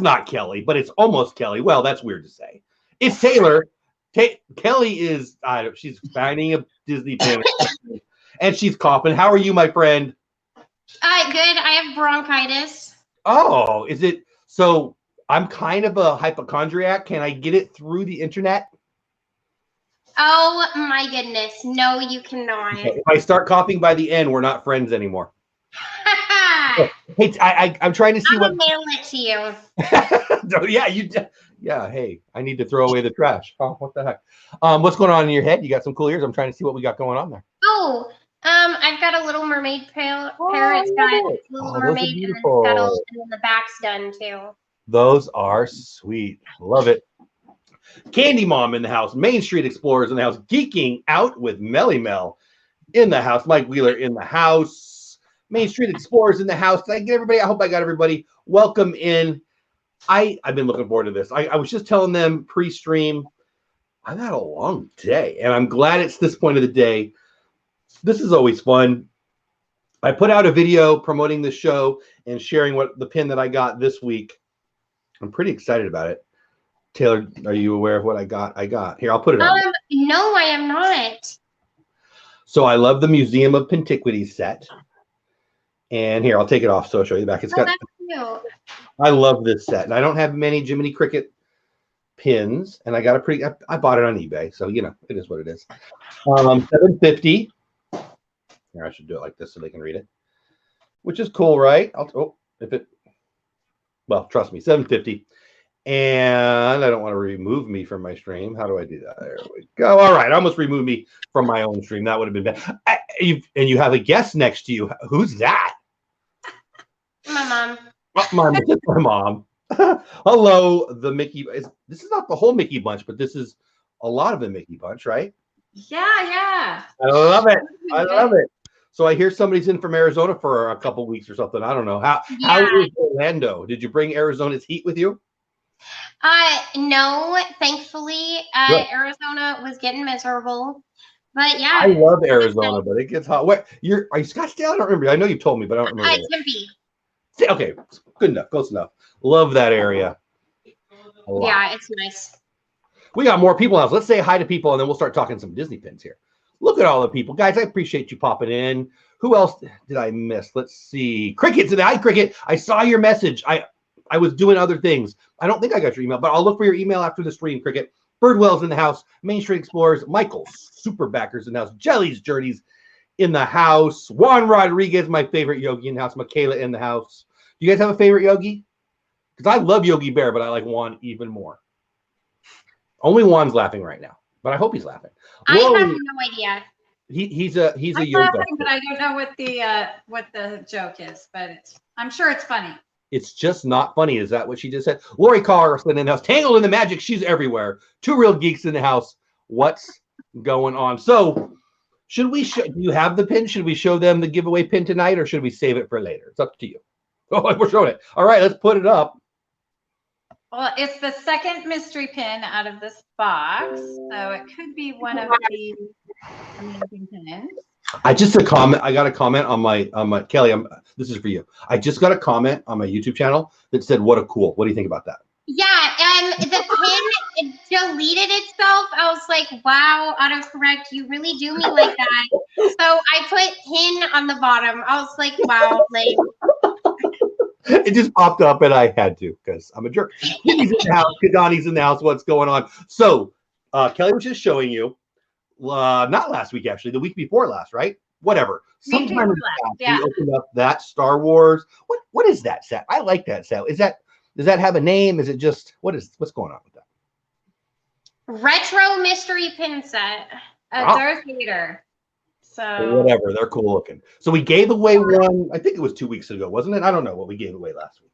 not Kelly, but it's almost Kelly. Well, that's weird to say. It's Taylor. Kelly is, she's finding a Disney pin and she's coughing. How are you, my friend? Good. I have bronchitis. Oh, is it? So I'm kind of a hypochondriac. Can I get it through the internet? Oh, my goodness. No, you cannot. Okay. If I start coughing by the end, we're not friends anymore. Hey, I'm trying to see I'll mail it to you. Yeah. Hey, I need to throw away the trash. Oh, what the heck? What's going on in your head? You got some cool ears. I'm trying to see what we got going on there. Oh, I've got a Little Mermaid pair. It's got Little Mermaid and then the back's done too. Those are sweet. Love it. Candy Mom in the house. Main Street Explorers in the house. Geeking out with Melly Mel in the house. Mike Wheeler in the house. Main Street Explorers in the house. Did I get everybody? I hope I got everybody. Welcome in. I've been looking forward to this. I was just telling them pre-stream, I've had a long day, and I'm glad it's this point of the day. This is always fun. I put out a video promoting the show and sharing what the pin that I got this week. I'm pretty excited about it. Taylor, are you aware of what I got? Here, I'll put it on. No, I am not. So I love the Museum of Pintiquity set. And here, I'll take it off so I'll show you the back. It's got. That's cute. I love this set. And I don't have many Jiminy Cricket pins. And I got I bought it on eBay. So, it is what it is. $7.50. Here, I should do it like this so they can read it. Which is cool, right? Well, trust me, $7.50. And I don't want to remove me from my stream. How do I do that? There we go. All right. I almost removed me from my own stream. That would have been bad. And you have a guest next to you. Who's that? My mom. It's my mom. Hello, the Mickey. This is not the whole Mickey bunch, but this is a lot of the Mickey bunch, right? Yeah. I love it. I love it. So I hear somebody's in from Arizona for a couple weeks or something. I don't know. How is Orlando? Did you bring Arizona's heat with you? No, thankfully, Arizona was getting miserable. But yeah. I love Arizona, but it gets hot. Are you Scottsdale? I don't remember. I know you told me, but I don't remember. Tempe. Okay, good enough. Close enough. Love that area. Yeah, it's nice. We got more people now. So let's say hi to people, and then we'll start talking some Disney pins here. Look at all the people. Guys, I appreciate you popping in. Who else did I miss? Let's see. Cricket's in the Hi, Cricket. I saw your message. I was doing other things. I don't think I got your email, but I'll look for your email after the stream, Cricket. Birdwell's in the house. Main Street Explorers. Michael, Superbackers in the house. Jelly's Journeys in the house. Juan Rodriguez, my favorite Yogi in the house. Michaela in the house. Do you guys have a favorite Yogi? Because I love Yogi Bear, but I like Juan even more. Only Juan's laughing right now, but I hope he's laughing. I have no idea. He's a I'm yoga. laughing, but I don't know what the joke is, but I'm sure it's funny. It's just not funny. Is that what she just said? Lori Carson in the house. Tangled in the Magic. She's everywhere. Two Real Geeks in the house. What's going on? So should we do you have the pin? Should we show them the giveaway pin tonight, or should we save it for later? It's up to you. Oh, we're showing it. All right, let's put it up. Well, it's the second mystery pin out of this box, so it could be one of the amazing pins. I got a comment on my Kelly. This is for you. I just got a comment on my YouTube channel that said, "What a cool." What do you think about that? Yeah, and the pin deleted itself. I was like, "Wow, autocorrect, you really do me like that." So I put pin on the bottom. I was like, "Wow, like." It just popped up, and I had to because I'm a jerk. He's in the house. Kadani's in the house. What's going on? So Kelly was just showing you. Not last week, actually, the week before last, right? Whatever. Sometime we opened up that Star Wars. What is that set? I like that set. Does that have a name? Is it just what's going on with that? Retro mystery pin set. Darth Vader. So whatever, they're cool looking. So we gave away one, I think it was 2 weeks ago, wasn't it? I don't know what we gave away last week.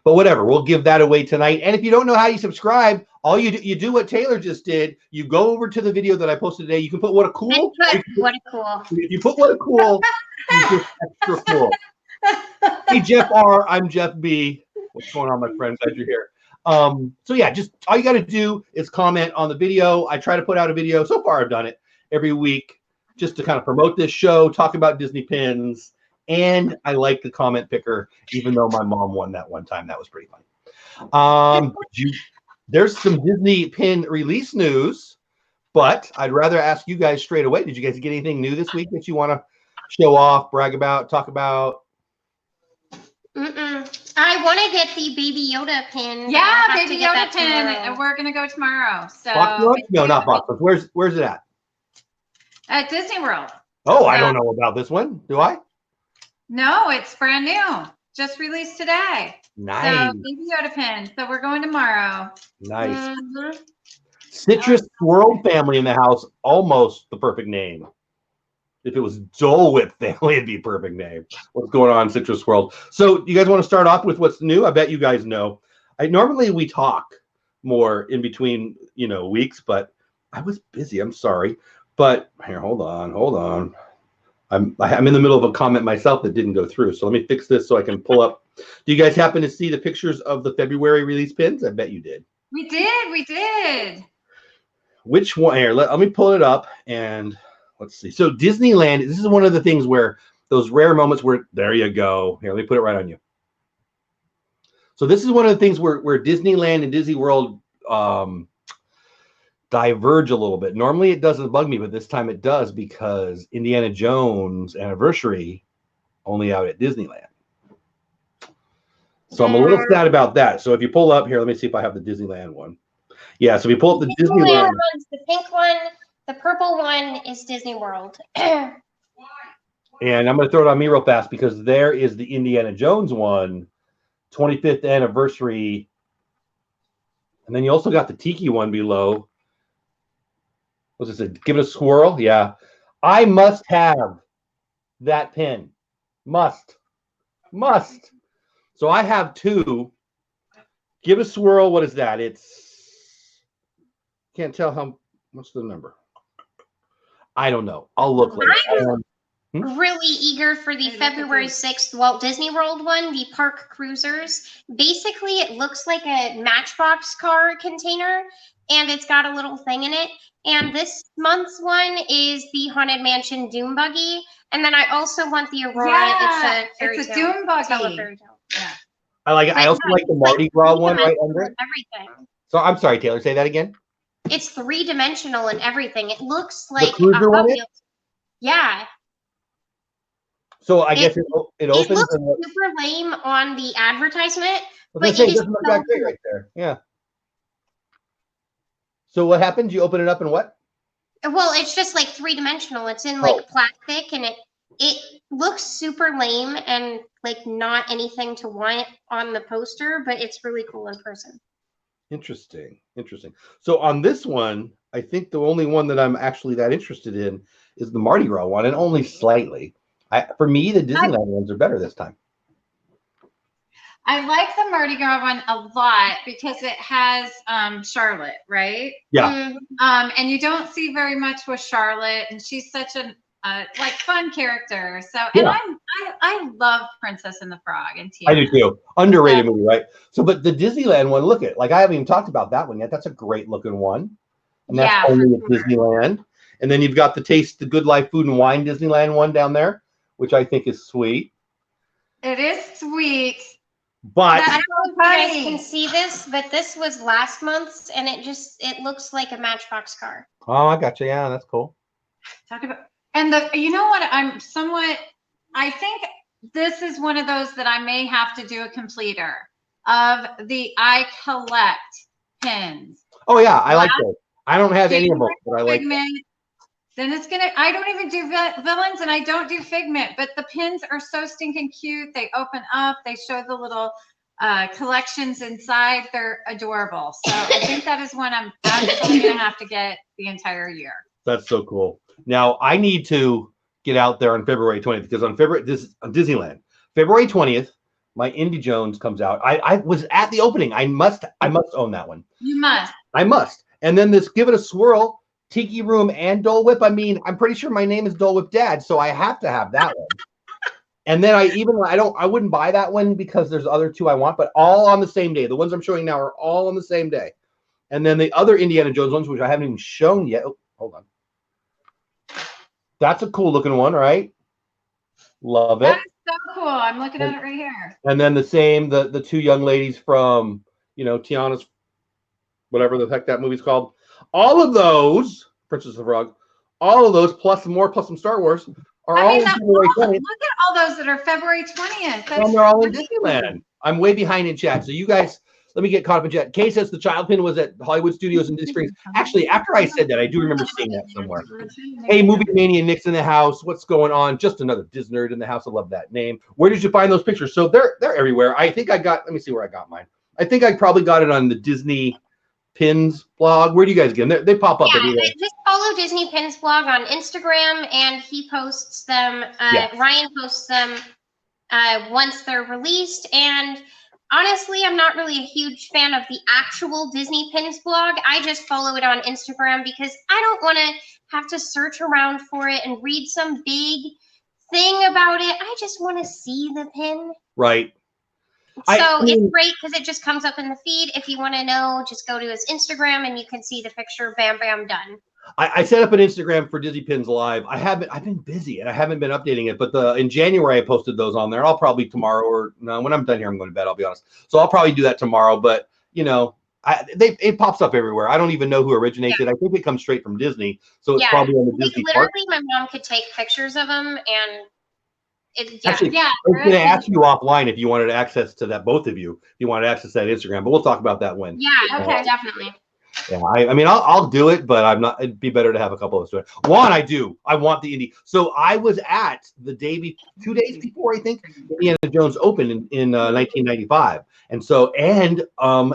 But whatever, we'll give that away tonight. And if you don't know how you subscribe, all you do what Taylor just did. You go over to the video that I posted today. You can put what a cool. What a cool. If you put what a cool, you get extra cool. Hey, Jeff R. I'm Jeff B. What's going on, my friend? Glad you're here. So yeah, just all you got to do is comment on the video. I try to put out a video. So far, I've done it every week just to kind of promote this show, talk about Disney pins. And I like the comment picker, even though my mom won that one time. That was pretty fun. There's some Disney pin release news, but I'd rather ask you guys straight away. Did you guys get anything new this week that you want to show off, brag about, talk about? I want to get the Baby Yoda pin. Yeah, Baby Yoda pin. And we're gonna go tomorrow. So Box Lunch? No, not Box Lunch. Where's it at? At Disney World. Oh, I don't know about this one. Do I? No, it's brand new. Just released today. Nice. So Baby Yoda pin. So we're going tomorrow. Nice. Citrus Swirl family in the house. Almost the perfect name. If it was Dole Whip family, it'd be a perfect name. What's going on in Citrus World? So you guys want to start off with what's new? I bet you guys know. Normally we talk more in between, weeks, but I was busy. I'm sorry. But here, hold on. I'm in the middle of a comment myself that didn't go through. So let me fix this so I can pull up. Do you guys happen to see the pictures of the February release pins? I bet you did. We did. Which one? Here, let me pull it up and let's see. So Disneyland, this is one of the things where those rare moments where, there you go. Here, let me put it right on you. So this is one of the things where Disneyland and Disney World diverge a little bit. Normally it doesn't bug me, but this time it does because Indiana Jones Anniversary only out at Disneyland. So I'm a little sad about that. So if you pull up here, let me see if I have the Disneyland one. Yeah, so if you pull up the Disneyland one's the pink one. The purple one is Disney World. And I'm going to throw it on me real fast because there is the Indiana Jones one, 25th anniversary. And then you also got the Tiki one below. What's this? Give it a swirl? Yeah. I must have that pin. Must. So I have two. Give it a swirl. What is that? Can't tell what's the number. I don't know. I'll look later. Really eager for the February 6th Walt Disney World one, the Park Cruisers. Basically, it looks like a Matchbox car container, and it's got a little thing in it. And this month's one is the Haunted Mansion Doom Buggy. And then I also want the Aurora. Yeah, it's a Doom Buggy. Yeah. I like it. I also like the Mardi Gras one right under it. Everything. So I'm sorry, Taylor. Say that again. It's 3-dimensional and everything. It looks like the cruiser one is? Yeah. So I guess it opens. It looks super lame on the advertisement, but it doesn't look that great right there. Yeah. So what happens? You open it up and what? Well, it's just like 3-dimensional. It's in like plastic, and it looks super lame and like not anything to want on the poster, but it's really cool in person. Interesting. So on this one, I think the only one that I'm actually that interested in is the Mardi Gras one, and only slightly. For me, the Disneyland ones are better this time. I like the Mardi Gras one a lot because it has Charlotte, right? Yeah. And you don't see very much with Charlotte, and she's such a fun character. So, and I love Princess and the Frog and Tiana. I do too. Underrated movie, right? So, but the Disneyland one, look at I haven't even talked about that one yet. That's a great looking one, and that's only at Disneyland. And then you've got the Taste the Good Life Food and Wine Disneyland one down there, which I think is sweet. It is sweet. But I don't know if you guys can see this, but this was last month's, and it looks like a Matchbox car. Oh, I got you. Yeah, that's cool. Talk about you know what? I think this is one of those that I may have to do a completer of the I collect pins. Oh yeah, I like those. I don't have any of them, but I like them. Then I don't even do villains and I don't do Figment, but the pins are so stinking cute. They open up, they show the little collections inside. They're adorable. So I think that is one I'm absolutely going to have to get the entire year. That's so cool. Now I need to get out there on February 20th because on Disneyland, February 20th, my Indy Jones comes out. I was at the opening. I must own that one. You must. I must. And then this Give It a Swirl, Tiki Room, and Dole Whip. I mean, I'm pretty sure my name is Dole Whip Dad, so I have to have that one. And then I wouldn't buy that one because there's other two I want, but all on the same day. The ones I'm showing now are all on the same day. And then the other Indiana Jones ones, which I haven't even shown yet. Oh, hold on. That's a cool looking one, right? Love it. That's so cool. I'm looking at it right here. And then the two young ladies from Tiana's, whatever the heck that movie's called. All of those, Princess of the Frog, all of those plus more, plus some Star Wars, are all in February 20th. Look at all those that are February 20th. And they're all in Disneyland. I'm way behind in chat. So you guys, let me get caught up in chat. Kay says the child pin was at Hollywood Studios in Disney Springs. Actually, after I said that, I do remember seeing that somewhere. Hey, Movie Mania Nick's in the house. What's going on? Just another Disney nerd in the house. I love that name. Where did you find those pictures? So they're everywhere. I think let me see where I got mine. I think I probably got it on the Disney Pins blog. Where do you guys get them? They pop up everywhere. Just follow Disney Pins blog on Instagram, and he posts them. Ryan posts them once they're released. And honestly, I'm not really a huge fan of the actual Disney Pins blog. I just follow it on Instagram because I don't want to have to search around for it and read some big thing about it. I just want to see the pin. Right. So it's great because it just comes up in the feed. If you want to know, just go to his Instagram and you can see the picture. Bam, bam, done. I set up an Instagram for Disney Pins Live. I've been busy and I haven't been updating it, but in January I posted those on there. I'll probably tomorrow when I'm done here, I'm going to bed, I'll be honest. So I'll probably do that tomorrow, but it pops up everywhere. I don't even know who originates it. I think it comes straight from Disney. So it's probably on the Disney literally park. My mom could take pictures of them and Actually, I was going to ask you offline if you wanted access to that, both of you, if you wanted access to that Instagram, but we'll talk about that when. Yeah, okay, definitely. Yeah, I mean, I'll do it, but I'm not. It'd be better to have a couple of us do it. One, I do. I want the indie. So I was at the 2 days before, I think, Indiana Jones opened in 1995, and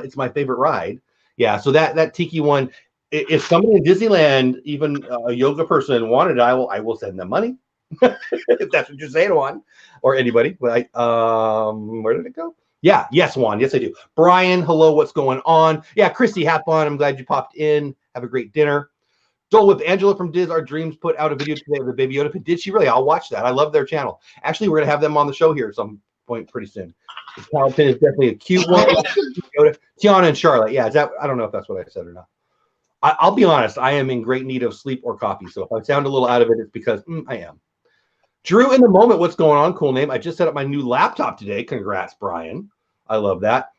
it's my favorite ride. Yeah, so that Tiki one. If somebody in Disneyland, even a yoga person, wanted it, I will send them money. If that's what you're saying, Juan, or anybody. But where did it go? Yeah, yes, Juan. Yes, I do. Brian, hello. What's going on? Yeah, Christy, have fun. I'm glad you popped in. Have a great dinner. Dole Whip, Angela from Diz Our Dreams put out a video today of the Baby Yoda. Did she really? I'll watch that. I love their channel. Actually, we're gonna have them on the show here at some point pretty soon. The child pin is definitely a cute one. Tiana and Charlotte. Yeah, I don't know if that's what I said or not. I'll be honest. I am in great need of sleep or coffee. So if I sound a little out of it, it's because I am. Drew in the moment, what's going on? Cool name. I just set up my new laptop today. Congrats, Brian. I love that.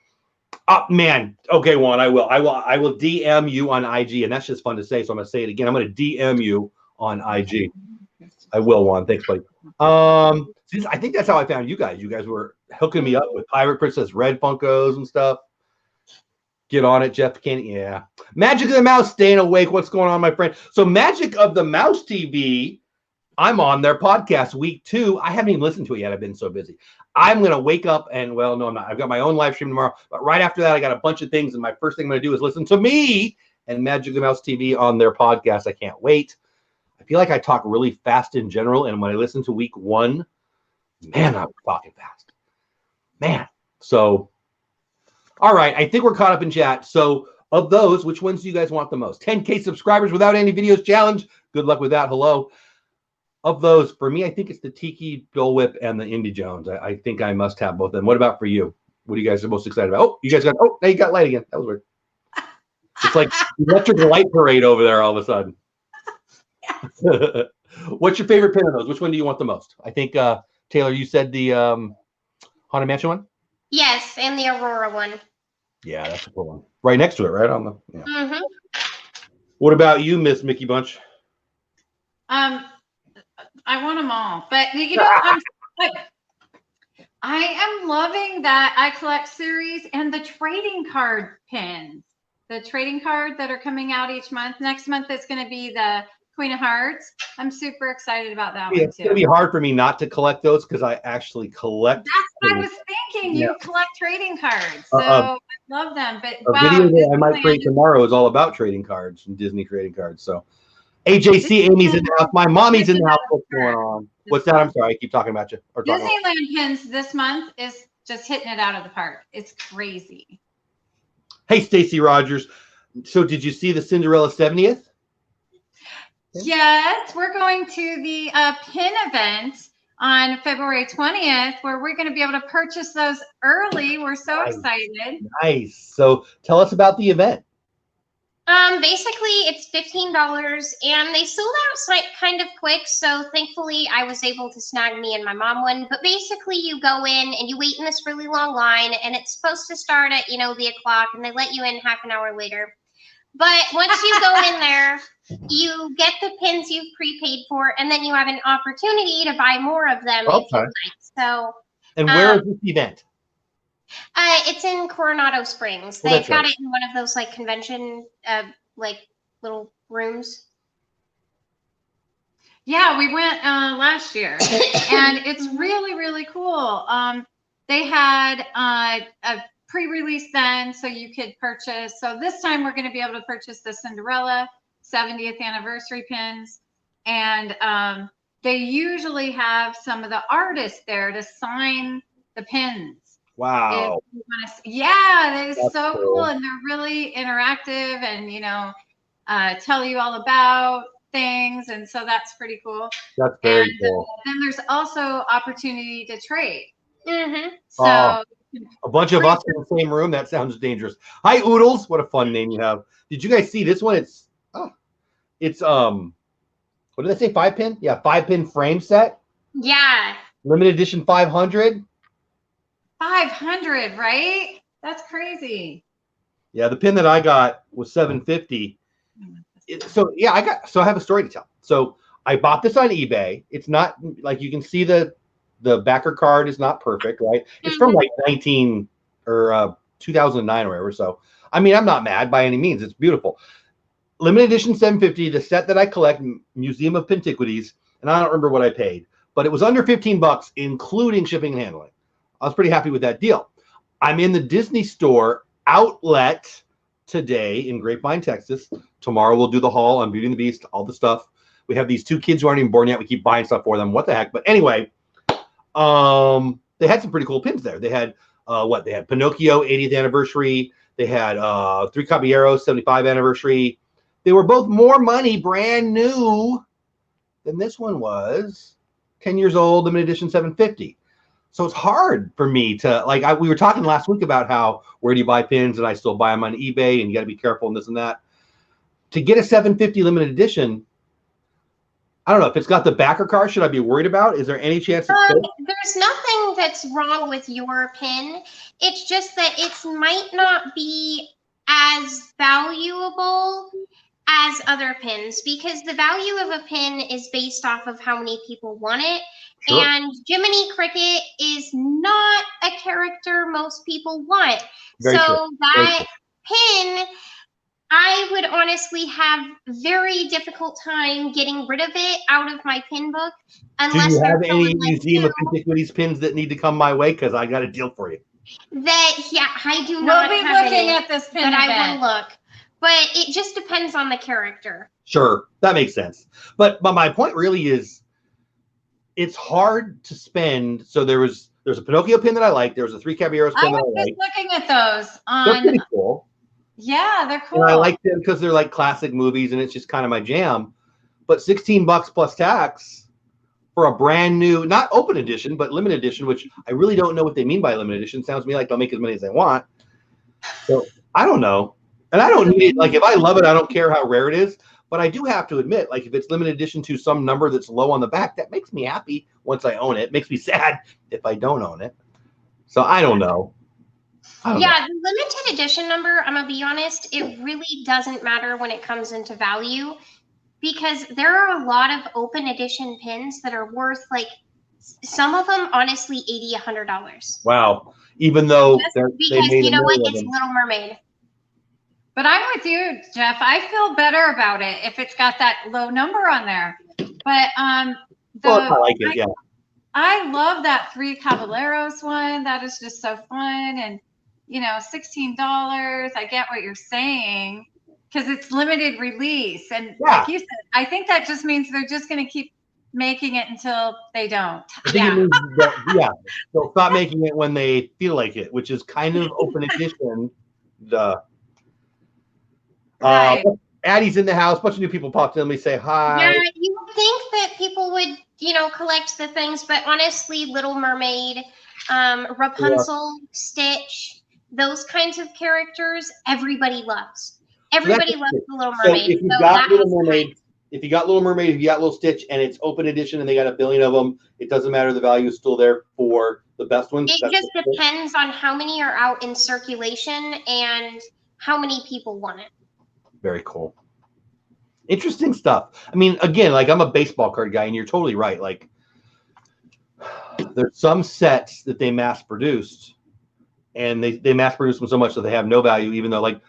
Oh man. Okay, Juan, I will DM you on IG, and that's just fun to say. So I'm gonna say it again. I'm gonna DM you on IG. I will, Juan. Thanks, buddy. I think that's how I found you guys. You guys were hooking me up with Pirate Princess Red Funkos and stuff. Get on it, Jeff Kenny. Yeah. Magic of the Mouse staying awake. What's going on, my friend? So Magic of the Mouse TV. I'm on their podcast week 2. I haven't even listened to it yet. I've been so busy. I'm going to wake up and, well, no, I'm not. I've got my own live stream tomorrow. But right after that, I got a bunch of things. And my first thing I'm going to do is listen to me and Magic of the Mouse TV on their podcast. I can't wait. I feel like I talk really fast in general. And when I listen to week 1, man, I'm talking fast. Man. So, all right. I think we're caught up in chat. So of those, which ones do you guys want the most? 10K subscribers without any videos challenge. Good luck with that. Hello. Of those, for me, I think it's the Tiki, Dole Whip, and the Indy Jones. I think I must have both of them. What about for you? What are you guys most excited about? Oh, you guys got, now you got light again. That was weird. It's like electric light parade over there all of a sudden. What's your favorite pin of those? Which one do you want the most? I think, Taylor, you said the Haunted Mansion one? Yes, and the Aurora one. Yeah, that's a cool one. Right next to it, right? On the. Yeah. Mm-hmm. What about you, Miss Mickey Bunch? I want them all, but I am loving that I Collect series and the trading card pins. The trading card that are coming out each month. Next month it's going to be the Queen of Hearts. I'm super exciid about that one too. It's going to be hard for me not to collect those because I actually collect. That's what I was thinking. You collect trading cards, so I love them. But a video that I might create tomorrow is all about trading cards and Disney trading cards. So. AJC, Amy's in the house. My mommy's in the house. What's going on? What's that? I'm sorry. I keep talking about you. Disneyland pins this month is just hitting it out of the park. It's crazy. Hey, Stacy Rogers. So did you see the Cinderella 70th? Yes. We're going to the pin event on February 20th where we're going to be able to purchase those early. We're so excited. Nice. So tell us about the event. Basically it's $15 and they sold out kind of quick. So thankfully I was able to snag me and my mom one. But basically you go in and you wait in this really long line and it's supposed to start at, the o'clock and they let you in half an hour later. But once you go in there, you get the pins you've prepaid for and then you have an opportunity to buy more of them if you Okay. like. So, And where is this event? it's in Coronado Springs. Well, They've that's got right. it in one of those like convention, like little rooms. Yeah, we went last year, and it's really, really cool. They had a pre-release then, so you could purchase. So this time we're going to be able to purchase the Cinderella 70th anniversary pins, and they usually have some of the artists there to sign the pins. Wow. Yeah, that is That's so cool. cool, and they're really interactive, and tell you all about things, and so that's pretty cool. That's very And cool. then there's also opportunity to trade. Mm-hmm. So a bunch of us in the same room. That sounds dangerous. Hi, Oodles. What a fun name you have. Did you guys see this one? It's what did I say? 5-pin? Yeah, 5-pin frame set. Yeah. Limited edition 500. 500, right? That's crazy. Yeah, the pin that I got was 750. So yeah, I have a story to tell. So I bought this on eBay. It's not like you can see the backer card is not perfect, right? It's from like 2009 or whatever. So I mean, I'm not mad by any means. It's beautiful. Limited edition 750, the set that I collect, Museum of Pintiquities, and I don't remember what I paid, but it was under $15, including shipping and handling. I was pretty happy with that deal. I'm in the Disney Store outlet today in Grapevine, Texas. Tomorrow we'll do the haul on Beauty and the Beast, all the stuff. We have these 2 kids who aren't even born yet. We keep buying stuff for them. What the heck? But anyway, they had some pretty cool pins there. They had They had Pinocchio 80th anniversary. They had 3 Caballeros 75 anniversary. They were both more money, brand new, than this one was. 10 years old, limited edition 750. So it's hard for me to we were talking last week about how where do you buy pins, and I still buy them on eBay, and you got to be careful and this and that. To get a 750 limited edition, I don't know if it's got the backer card. Should I be worried about? Is there any chance it's fake? There's nothing that's wrong with your pin. It's just that it might not be as valuable as other pins because the value of a pin is based off of how many people want it. Sure. And Jiminy Cricket is not a character most people want. Very so true. that pin, I would honestly have very difficult time getting rid of it out of my pin book. Do you have any Museum of Antiquities pins that need to come my way? Because I got a deal for you. I do not. We'll be have looking any, at this pin but event. I will look. But it just depends on the character. Sure, that makes sense. But my point really is, it's hard to spend. So there's a Pinocchio pin that I like. There was a 3 Caballeros pin that I like. I was just looking at those They're pretty cool. Yeah, they're cool. And I like them because they're like classic movies, and it's just kind of my jam. But $16 plus tax for a brand new, not open edition, but limited edition, which I really don't know what they mean by limited edition. Sounds to me like they'll make as many as they want. So I don't know. And I don't need it. Like, if I love it, I don't care how rare it is. But I do have to admit, like, if it's limited edition to some number that's low on the back, that makes me happy once I own it. It makes me sad if I don't own it. So I don't know. The limited edition number, I'm going to be honest, it really doesn't matter when it comes into value because there are a lot of open edition pins that are worth, like, some of them, honestly, $80, $100. Wow. Even though because you know what? It's Little Mermaid. But I'm with you, Jeff. I feel better about it if it's got that low number on there. But I like it, yeah. I love that 3 Caballeros one. That is just so fun. And, $16. I get what you're saying because it's limited release. And like you said, I think that just means they're just going to keep making it until they don't. They'll stop making it when they feel like it, which is kind of open edition. Addie's in the house. A bunch of new people popped in. Let me say hi. Yeah, you would think that people would, collect the things, but honestly, Little Mermaid, Rapunzel, Stitch, those kinds of characters, everybody loves. Everybody loves the Little So Mermaid. if you So got that Little was Mermaid, nice. if you got Little Mermaid, if you got Little Stitch, and it's open edition, and they got a billion of them, it doesn't matter. The value is still there for the best ones. It just depends on how many are out in circulation and how many people want it. Very cool. Interesting stuff. I mean, again, like I'm a baseball card guy, and you're totally right. Like there's some sets that they mass produced, and they mass produce them so much that they have no value, even though like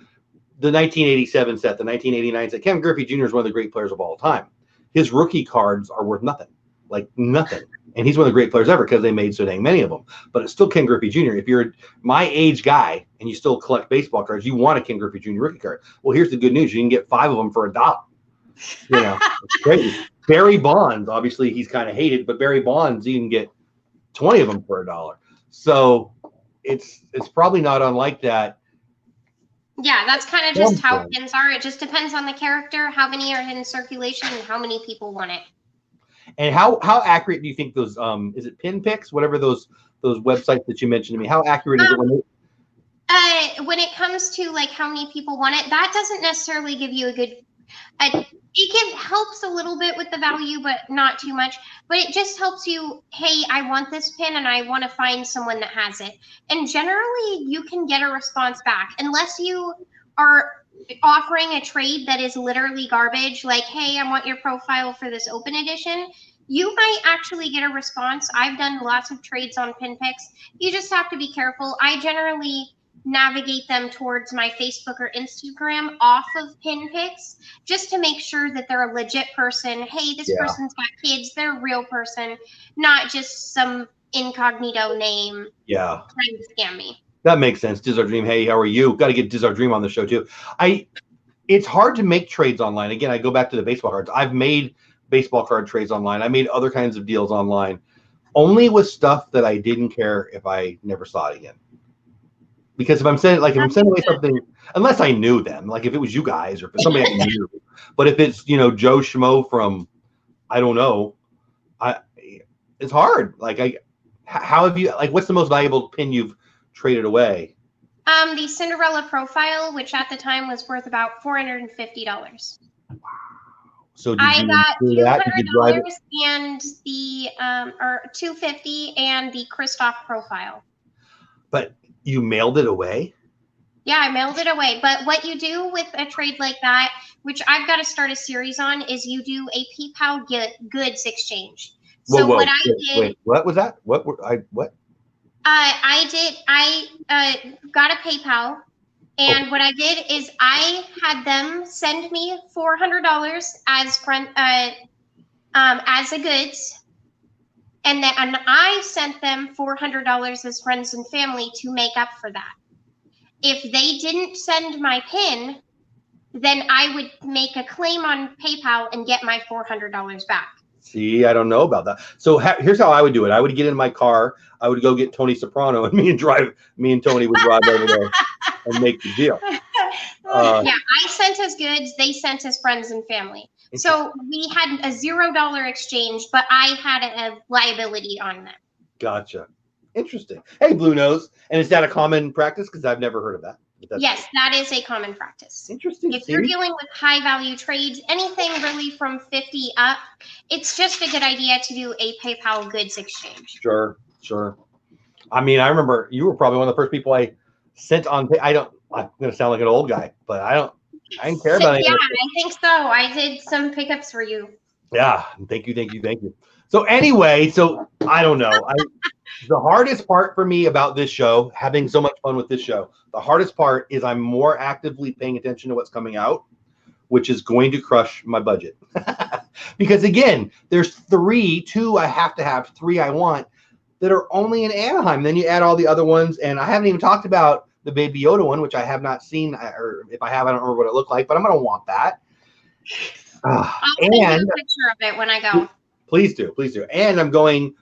the 1987 set, the 1989 set, Ken Griffey Jr. is one of the great players of all time. His rookie cards are worth nothing, like nothing. And he's one of the great players ever because they made so dang many of them. But it's still Ken Griffey Jr. If you're my age guy and you still collect baseball cards, you want a Ken Griffey Jr. rookie card. Well, here's the good news. You can get 5 of them for $1. You know, it's crazy. Barry Bonds, obviously, he's kind of hated, but Barry Bonds, you can get 20 of them for $1. So it's probably not unlike that. Yeah, that's kind of just how pins are. It just depends on the character, how many are in circulation, and how many people want it. And how accurate do you think those is it pin picks, whatever those websites that you mentioned to me? How accurate is it when it comes to like how many people want it? That doesn't necessarily give you a good. It helps a little bit with the value, but not too much. But it just helps you. Hey, I want this pin, and I want to find someone that has it. And generally, you can get a response back, unless you are offering a trade that is literally garbage. Like, hey, I want your profile for this open edition. You might actually get a response. I've done lots of trades on pin picks. You just have to be careful. I generally navigate them towards my Facebook or Instagram off of pin picks, just to make sure that they're a legit person. Hey, this person's got kids. They're a real person, not just some incognito name. Yeah. Trying to scam me. That makes sense. Diz Our Dream. Hey, how are you? Got to get Diz Our Dream on the show too. It's hard to make trades online. Again, I go back to the baseball cards. I've made baseball card trades online. I made other kinds of deals online, only with stuff that I didn't care if I never saw it again. Because if I'm sending away something, unless I knew them, like if it was you guys or if it's somebody I knew, but if it's Joe Schmo from, I don't know, it's hard. Like how have you, like, what's the most valuable pin you've traded away? The Cinderella profile, which at the time was worth about $450. So I got $200 and the or $250 and the Kristoff profile. But you mailed it away? Yeah, I mailed it away. But what you do with a trade like that, which I've got to start a series on, is you do a PayPal goods exchange. So whoa, what I did. Wait, what was that? What? I got a PayPal, and what I did is I had them send me $400 as a goods. And I sent them $400 as friends and family to make up for that. If they didn't send my PIN, then I would make a claim on PayPal and get my $400 back. See, I don't know about that. So here's how I would do it. I would get in my car. I would go get Tony Soprano, and me and Tony would drive over there and make the deal. Yeah, I sent us goods. They sent us friends and family. So we had a $0 exchange, but I had a liability on them. Gotcha. Interesting. Hey, Blue Nose. And is that a common practice? Because I've never heard of that. Yes, that is a common practice. Interesting. If you're dealing with high value trades, anything really from 50 up, it's just a good idea to do a PayPal goods exchange. Sure. I mean, I remember you were probably one of the first people I sent on. I'm going to sound like an old guy, but I didn't care about it. Yeah, I think so. I did some pickups for you. Yeah. Thank you. So anyway, I don't know. The hardest part for me about this show, having so much fun with this show, the hardest part is I'm more actively paying attention to what's coming out, which is going to crush my budget. Because again, there's two I have to have, 3 I want that are only in Anaheim. Then you add all the other ones, and I haven't even talked about the Baby Yoda one, which I have not seen, or if I have, I don't remember what it looked like, but I'm going to want that. I'll send you a picture of it when I go. Please do. And I'm going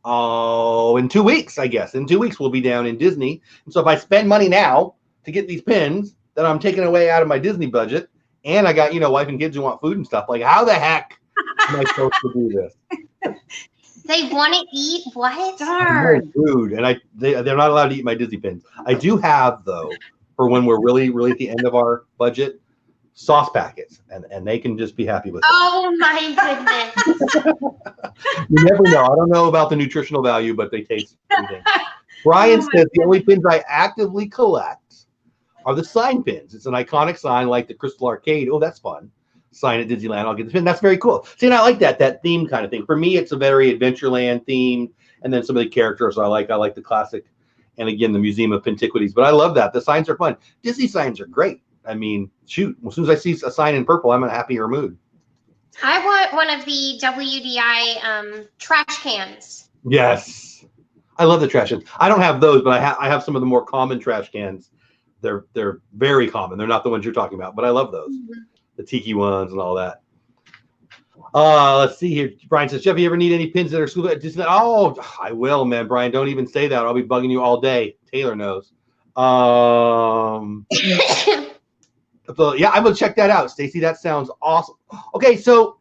in 2 weeks, I guess. In 2 weeks, we'll be down in Disney. And so if I spend money now to get these pins, then I'm taking away out of my Disney budget. And I got, wife and kids who want food and stuff. Like, how the heck am I supposed to do this? They want to eat what? Darn. Food. And they're not allowed to eat my Disney pins. I do have, though, for when we're really, really at the end of our budget, sauce packets, and they can just be happy with it. Oh my goodness. You never know. I don't know about the nutritional value, but they taste amazing. Brian says the only pins I actively collect are the sign pins. It's an iconic sign like the Crystal Arcade. Oh, that's fun. Sign at Disneyland. I'll get the pin. That's very cool. See, and I like that theme kind of thing. For me, it's a very Adventureland themed, and then some of the characters I like the classic, and again, the Museum of Pintiquities. But I love that. The signs are fun. Disney signs are great. I mean, shoot, as soon as I see a sign in purple, I'm in a happier mood. I want one of the WDI trash cans. Yes. I love the trash cans. I don't have those, but I have some of the more common trash cans. They're very common. They're not the ones you're talking about, but I love those. Mm-hmm. The tiki ones and all that. Let's see here. Brian says, Jeff, you ever need any pins that are school? Oh, I will, man. Brian, don't even say that. I'll be bugging you all day. Taylor knows. So yeah, I'm gonna check that out, Stacy. That sounds awesome. Okay, so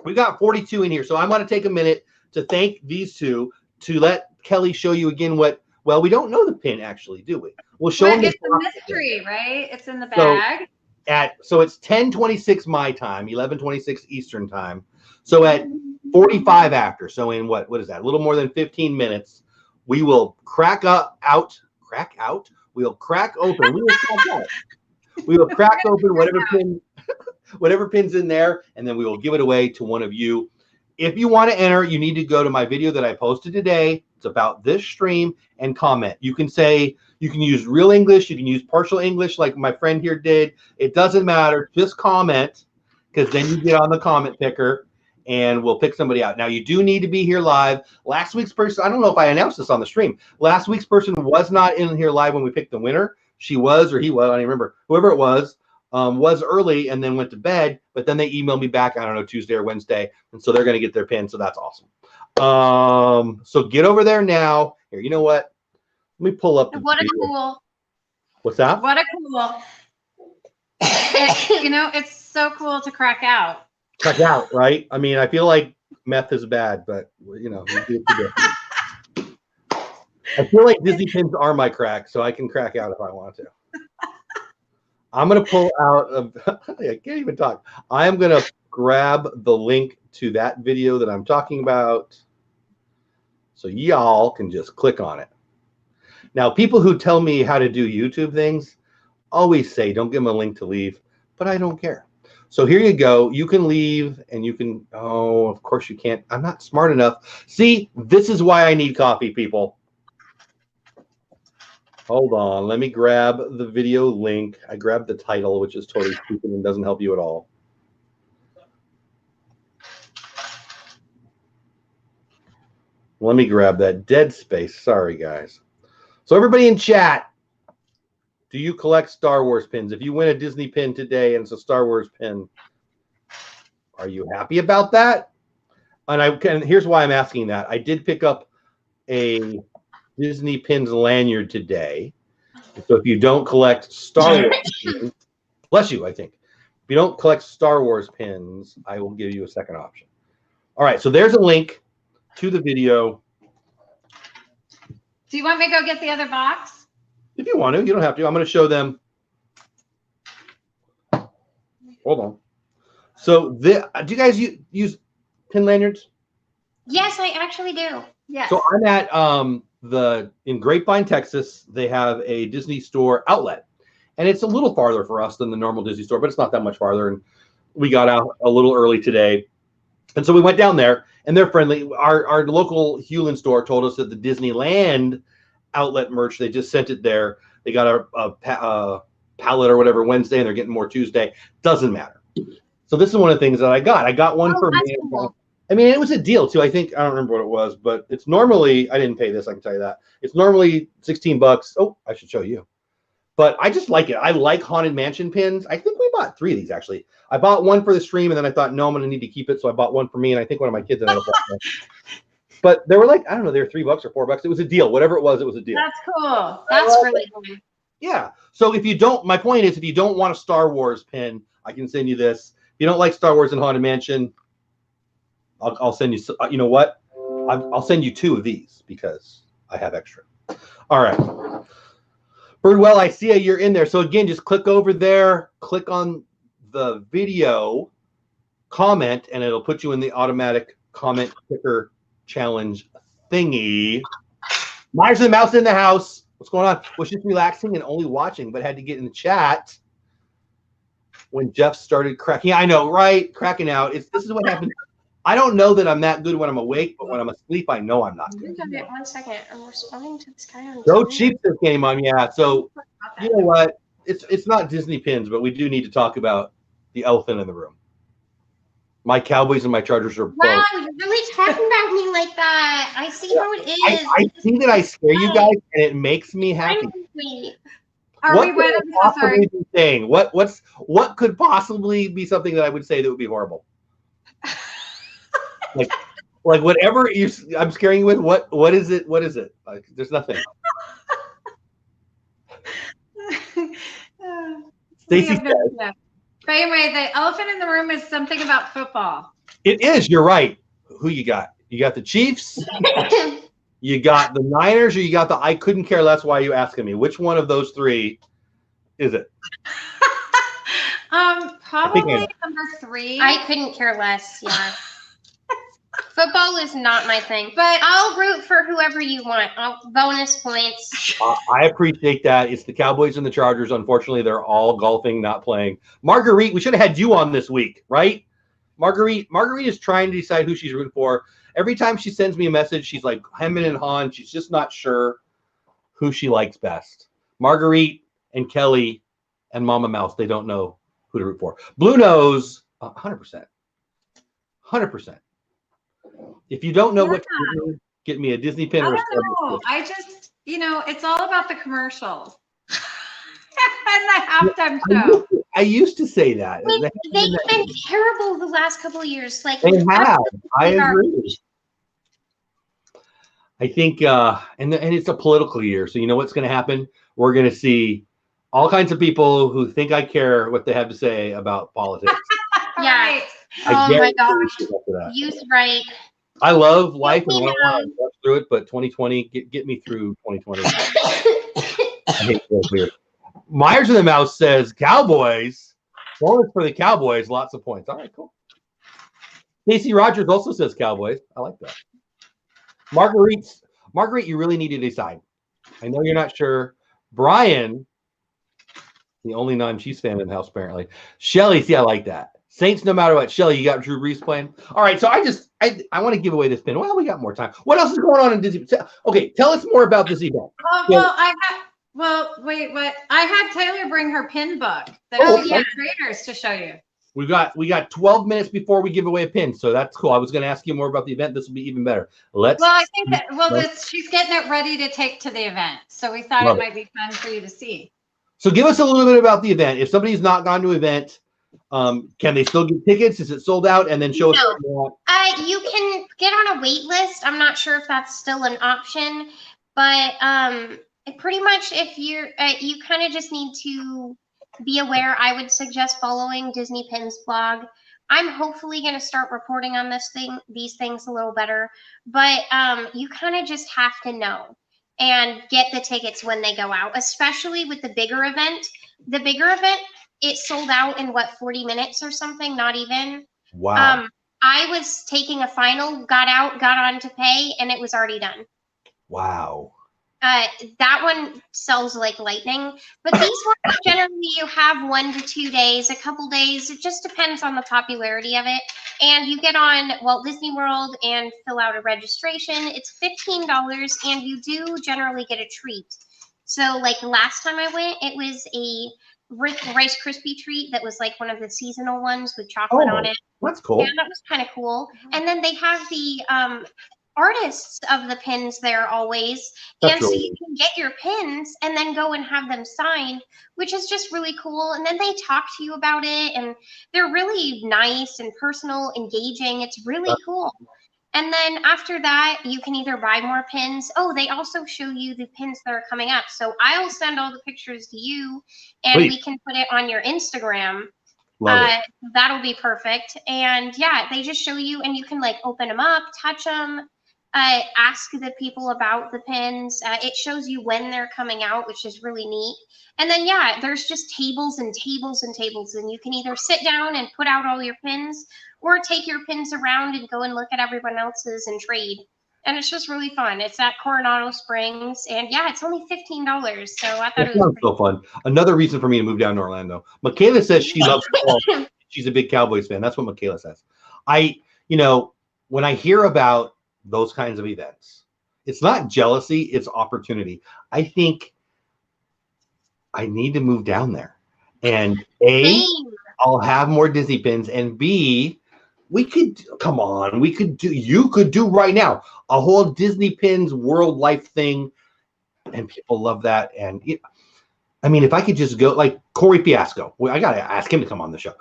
we got 42 in here. So I'm gonna take a minute to thank these two to let Kelly show you again what. Well, we don't know the pin actually, do we? We'll show them. It's a mystery, right? It's in the bag. So it's 10:26 my time, 11:26 Eastern time. So at 45 after, so in what is that? A little more than 15 minutes, we will crack out. We'll crack open. We will crack open whatever pin's in there, and then we will give it away to one of you. If you want to enter, you need to go to my video that I posted today. It's about this stream, and comment. You can use real English, you can use partial English like my friend here did. It doesn't matter. Just comment, because then you get on the comment picker, and we'll pick somebody out. Now, you do need to be here live. Last week's person, I don't know if I announced this on the stream. Last week's person was not in here live when we picked the winner. She was, or he was, I don't even remember. Whoever it was early and then went to bed, but then they emailed me back, I don't know, Tuesday or Wednesday, and so they're going to get their pin, so that's awesome. So get over there now. Here, you know what? Let me pull up. What a cool. What's that? What a cool. It's so cool to crack out. Crack out, right? I mean, I feel like meth is bad, but I feel like Disney pins are my crack, so I can crack out if I want to. I'm going to pull out I can't even talk. I am going to grab the link to that video that I'm talking about, so y'all can just click on it. Now, people who tell me how to do YouTube things always say, don't give them a link to leave, but I don't care. So here you go. You can leave, and you can, oh, of course you can't. I'm not smart enough. See, this is why I need coffee, people. Hold on. Let me grab the video link. I grabbed the title, which is totally stupid and doesn't help you at all. Let me grab that dead space. Sorry, guys. So everybody in chat, do you collect Star Wars pins? If you win a Disney pin today and it's a Star Wars pin, are you happy about that? And here's why I'm asking that. I did pick up a Disney pins lanyard today. So if you don't collect Star Wars pins, bless you, I think. If you don't collect Star Wars pins, I will give you a second option. All right, so there's a link to the video. Do you want me to go get the other box? If you want to, you don't have to. I'm going to show them. Hold on. So, do you guys use pin lanyards? Yes, I actually do. Yes. So I'm at in Grapevine, Texas. They have a Disney store outlet, and it's a little farther for us than the normal Disney store, but it's not that much farther. And we got out a little early today, and so we went down there. And they're friendly. Our local Hewlin store told us that the Disneyland outlet merch, they just sent it there. They got a pallet or whatever Wednesday, and they're getting more Tuesday. Doesn't matter. So this is one of the things that I got. I got one for me. Cool. I mean, it was a deal too. I don't remember what it was, but it's normally, I didn't pay this, I can tell you that. It's normally $16. Oh, I should show you. But I just like it. I like Haunted Mansion pins. I think we bought 3 of these, actually. I bought one for the stream, and then I thought, no, I'm going to need to keep it. So I bought one for me, and I think one of my kids ended up buying one. But they were like, I don't know, they were $3 or $4. It was a deal. Whatever it was a deal. That's cool. That's really cool. Yeah. So if you don't, my point is, if you don't want a Star Wars pin, I can send you this. If you don't like Star Wars and Haunted Mansion, I'll send you, you know what? I'll send you 2 of these because I have extra. All right. Birdwell, I see you're in there. So again, just click over there, click on the video, comment, and it'll put you in the automatic comment picker challenge thingy. Myers and the Mouse in the house. What's going on? Was just relaxing and only watching, but had to get in the chat when Jeff started cracking. I know, right? Cracking out. This is what happens. I don't know that I'm that good when I'm awake, but when I'm asleep, I know I'm not good. 1 second. I'm responding to this guy on Go TV. cheap this game on, yeah. So you know what? It's not Disney pins, but we do need to talk about the elephant in the room. My Cowboys and my Chargers are both. Wow, you're really talking about me like that. I see how it is. I see that I scare you guys, and it makes me happy. Are we ready? I'm possibly be saying? What could possibly be something that I would say that would be horrible? like whatever I'm scaring you with. What is it? What is it? Like, there's nothing. Stacy says. But anyway, the elephant in the room is something about football. It is. You're right. Who you got? You got the Chiefs. You got the Niners, or you got the I couldn't care less. Why are you asking me? Which one of those three is it? Probably number 3. I couldn't care less. Yeah. Football is not my thing, but I'll root for whoever you want. Bonus points. I appreciate that. It's the Cowboys and the Chargers. Unfortunately, they're all golfing, not playing. Marguerite, we should have had you on this week, right? Marguerite is trying to decide who she's rooting for. Every time she sends me a message, she's like hemming and hawing. She's just not sure who she likes best. Marguerite and Kelly and Mama Mouse, they don't know who to root for. Blue knows 100%. 100%. If you don't know what to do, get me a Disney pin. I just, it's all about the commercials and the halftime show. I used to say that. They've been terrible the last couple of years. Like they have. I agree. I think, and it's a political year, so you know what's going to happen? We're going to see all kinds of people who think I care what they have to say about politics. Yeah. Oh my gosh. Youth right. I love life and I don't want to rush through it, but 2020, get me through 2020. I hate it weird. Myers and the Mouse says Cowboys. Bonus for the Cowboys, lots of points. All right, cool. Casey Rogers also says Cowboys. I like that. Marguerite, you really need to decide. I know you're not sure. Brian, the only non-Chiefs fan in the house, apparently. Shelly, see, I like that. Saints, no matter what. Shelly, you got Drew Brees playing? All right, so I want to give away this pin. Well, we got more time. What else is going on in Disney? Okay, tell us more about this event. Wait, what? I had Taylor bring her pin book that she had traders to show you. We got 12 minutes before we give away a pin, so that's cool. I was going to ask you more about the event. This will be even better. I think that she's getting it ready to take to the event, so we thought it might be fun for you to see. So give us a little bit about the event. If somebody's not gone to an event, can they still get tickets? Is it sold out? And then show us what you want. You can get on a wait list. I'm not sure if that's still an option, but pretty much if you're, you kind of just need to be aware. I would suggest following Disney Pins blog. I'm hopefully going to start reporting on these things a little better, but you kind of just have to know and get the tickets when they go out, especially with the bigger event. The bigger event, it sold out in 40 minutes or something, not even. Wow. I was taking a final, got on to pay, and it was already done. Wow. That one sells like lightning, but these ones generally you have 1 to 2 days, a couple days. It just depends on the popularity of it. And you get on Walt Disney World and fill out a registration. It's $15, and you do generally get a treat. So like last time I went, it was a Rice Krispie treat that was like one of the seasonal ones with chocolate on it. That's cool. Yeah, that was kind of cool. And then they have the artists of the pins there always, and so you can get your pins and then go and have them signed, which is just really cool. And then they talk to you about it, and they're really nice and personal, engaging. It's really cool. And then after that, you can either buy more pins. Oh, they also show you the pins that are coming up. So I'll send all the pictures to you, and we can put it on your Instagram. That'll be perfect. And yeah, they just show you, and you can like open them up, touch them. ask the people about the pins. It shows you when they're coming out, which is really neat. And then, yeah, there's just tables and tables and tables, and you can either sit down and put out all your pins or take your pins around and go and look at everyone else's and trade. And it's just really fun. It's at Coronado Springs, and yeah, it's only $15. So I thought That it was sounds so fun. Another reason for me to move down to Orlando. Michaela says she loves football. She's a big Cowboys fan. That's what Michaela says. When I hear about those kinds of events, it's not jealousy, it's opportunity. I think I need to move down there. And A, I'll have more Disney pins, and B, you could do right now a whole Disney pins world life thing, and people love that. And if I could just go, like Corey Fiasco, I gotta ask him to come on the show.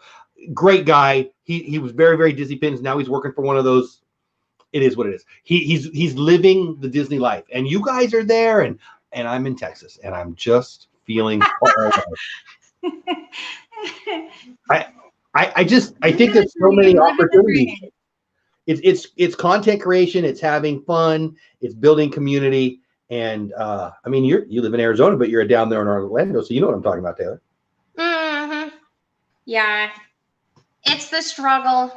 Great guy. He was very, very Disney pins. Now he's working for one of those. It is what it is. He's living the Disney life, and you guys are there, and I'm in Texas, and I'm just feeling. I think there's so many opportunities. It's content creation. It's having fun. It's building community. And you live in Arizona, but you're down there in Orlando, so you know what I'm talking about, Taylor. Mm-hmm. Yeah, it's the struggle.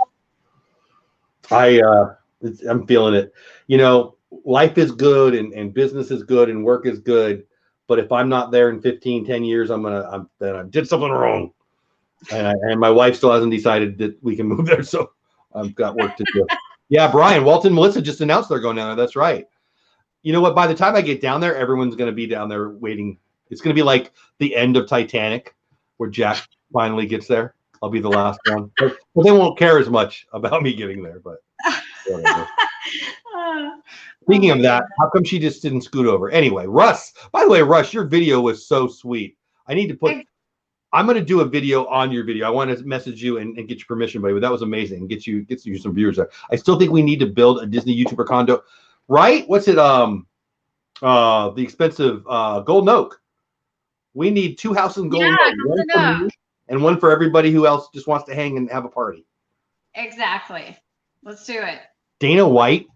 I'm feeling it. Life is good and business is good and work is good, but if I'm not there in 10 years, then I did something wrong. And my wife still hasn't decided that we can move there, so I've got work to do. Yeah, Brian, Walt and Melissa just announced they're going down there. That's right. You know what? By the time I get down there, everyone's going to be down there waiting. It's going to be like the end of Titanic, where Jack finally gets there. I'll be the last one. But they won't care as much about me getting there. But whatever. Speaking of that, how come she just didn't scoot over? Anyway, Russ. By the way, Russ, your video was so sweet. I need to put. I'm going to do a video on your video. I want to message you and get your permission, buddy. But that was amazing. Get you some viewers there. I still think we need to build a Disney YouTuber condo. Right? What's it? The expensive Golden Oak. We need 2 houses in Golden Oak. One for me and one for everybody who else just wants to hang and have a party. Exactly. Let's do it. Dana White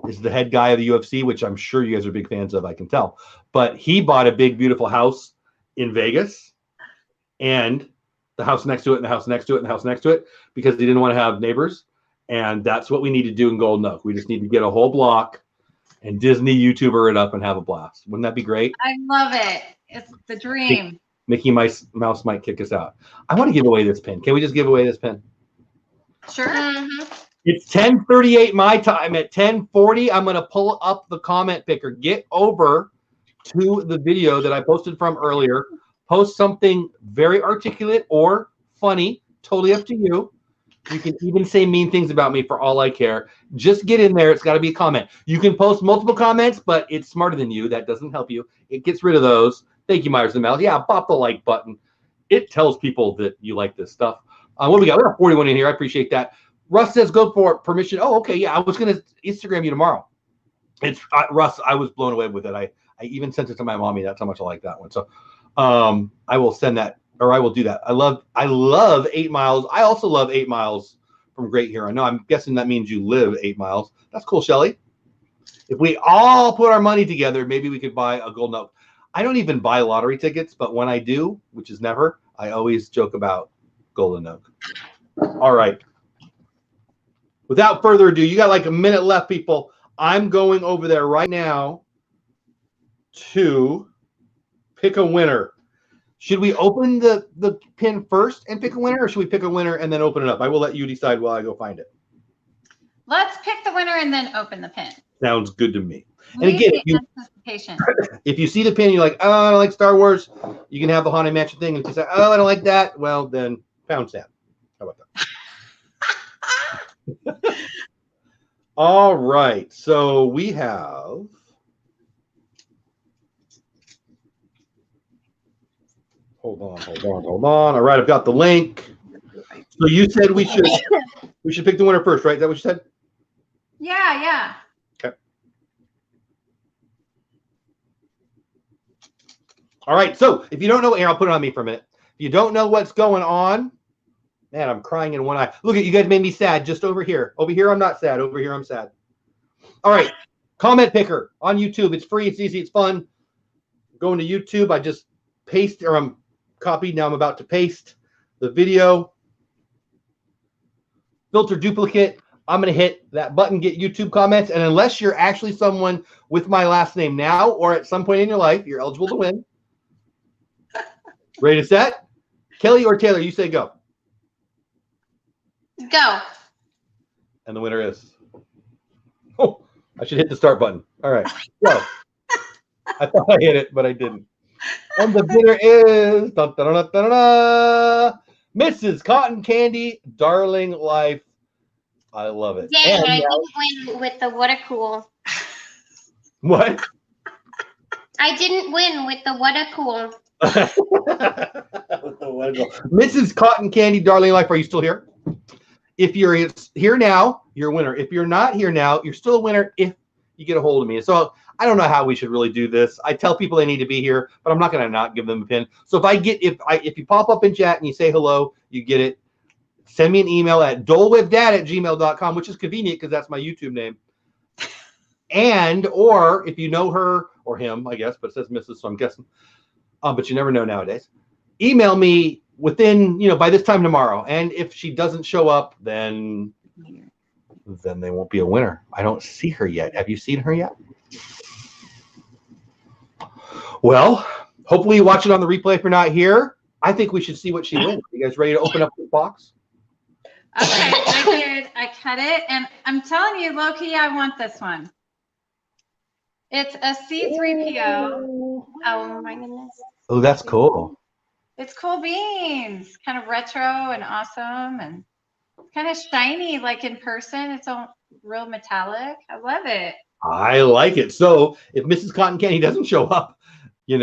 is the head guy of the UFC, which I'm sure you guys are big fans of, I can tell. But he bought a big, beautiful house in Vegas, and the house next to it, and the house next to it, and the house next to it, because he didn't want to have neighbors. And that's what we need to do in Golden Oak. We just need to get a whole block and Disney YouTuber it up and have a blast. Wouldn't that be great? I love it. It's the dream. Mickey Mouse might kick us out. I want to give away this pin. Can we just give away this pin? Sure. Mm-hmm. It's 10:38 my time. At 10:40, I'm going to pull up the comment picker. Get over to the video that I posted from earlier. Post something very articulate or funny. Totally up to you. You can even say mean things about me for all I care. Just get in there. It's got to be a comment. You can post multiple comments, but it's smarter than you. That doesn't help you. It gets rid of those. Thank you, Myers and Mel. Yeah, pop the like button. It tells people that you like this stuff. What we got? We got 41 in here. I appreciate that. Russ says go for permission. Oh, okay. Yeah, I was going to Instagram you tomorrow. It's Russ. I was blown away with it. I even sent it to my mommy. That's how much I like that one. So I will send that. Or I will do that. I love 8 miles. I also love 8 miles from Great Hero. No, I'm guessing that means you live 8 miles. That's cool, Shelly. If we all put our money together, maybe we could buy a Golden Oak. I don't even buy lottery tickets, but when I do, which is never, I always joke about Golden Oak. All right. Without further ado, you got like a minute left, people. I'm going over there right now to pick a winner. Should we open the pin first and pick a winner, or should we pick a winner and then open it up? I will let you decide while I go find it. Let's pick the winner and then open the pin. Sounds good to me. And again, if you see the pin, you're like, oh, I don't like Star Wars, you can have the Haunted Mansion thing. And if you say, oh, I don't like that, well, then pound sand. How about that? All right. So we have... Hold on. All right, I've got the link. So you said we should pick the winner first, right? Is that what you said? Yeah. Okay. All right. So if you don't know, here, I'll put it on me for a minute. If you don't know what's going on, man, I'm crying in one eye. Look at you guys made me sad just over here. Over here, I'm not sad. Over here, I'm sad. All right. Comment picker on YouTube. It's free. It's easy. It's fun. Going to YouTube. I just paste, or I'm copied. Now I'm about to paste the video. Filter duplicate. I'm going to hit that button, get YouTube comments. And unless you're actually someone with my last name now or at some point in your life, you're eligible to win. Ready to set? Kelly or Taylor, you say go. Go. And the winner is. Oh, I should hit the start button. All right. Go. I thought I hit it, but I didn't. And the winner is dun, dun, dun, dun, dun, dun, Mrs. Cotton Candy, Darling Life. I love it. Dang, And I didn't win with the what a cool. what? I didn't win with the what a cool. Mrs. Cotton Candy, Darling Life, are you still here? If you're here now, you're a winner. If you're not here now, you're still a winner if you get a hold of me. So I don't know how we should really do this. I tell people they need to be here, but I'm not going to not give them a pin. So if you pop up in chat and you say hello, you get it. Send me an email at dolewhipdad@gmail.com, which is convenient because that's my YouTube name. And, or if you know her or him, I guess, but it says Mrs., so I'm guessing. But you never know nowadays. Email me within, by this time tomorrow. And if she doesn't show up, then they won't be a winner. I don't see her yet. Have you seen her yet? Well, hopefully you watch it on the replay if you're not here. I think we should see what she wins. You guys ready to open up the box? Okay, I cut it, and I'm telling you, low-key, I want this one. It's a C3PO. Oh my goodness. Oh, that's cool. It's cool beans, kind of retro and awesome, and kind of shiny, like in person. It's all real metallic. I love it. I like it. So if Mrs. Cotton Candy doesn't show up, we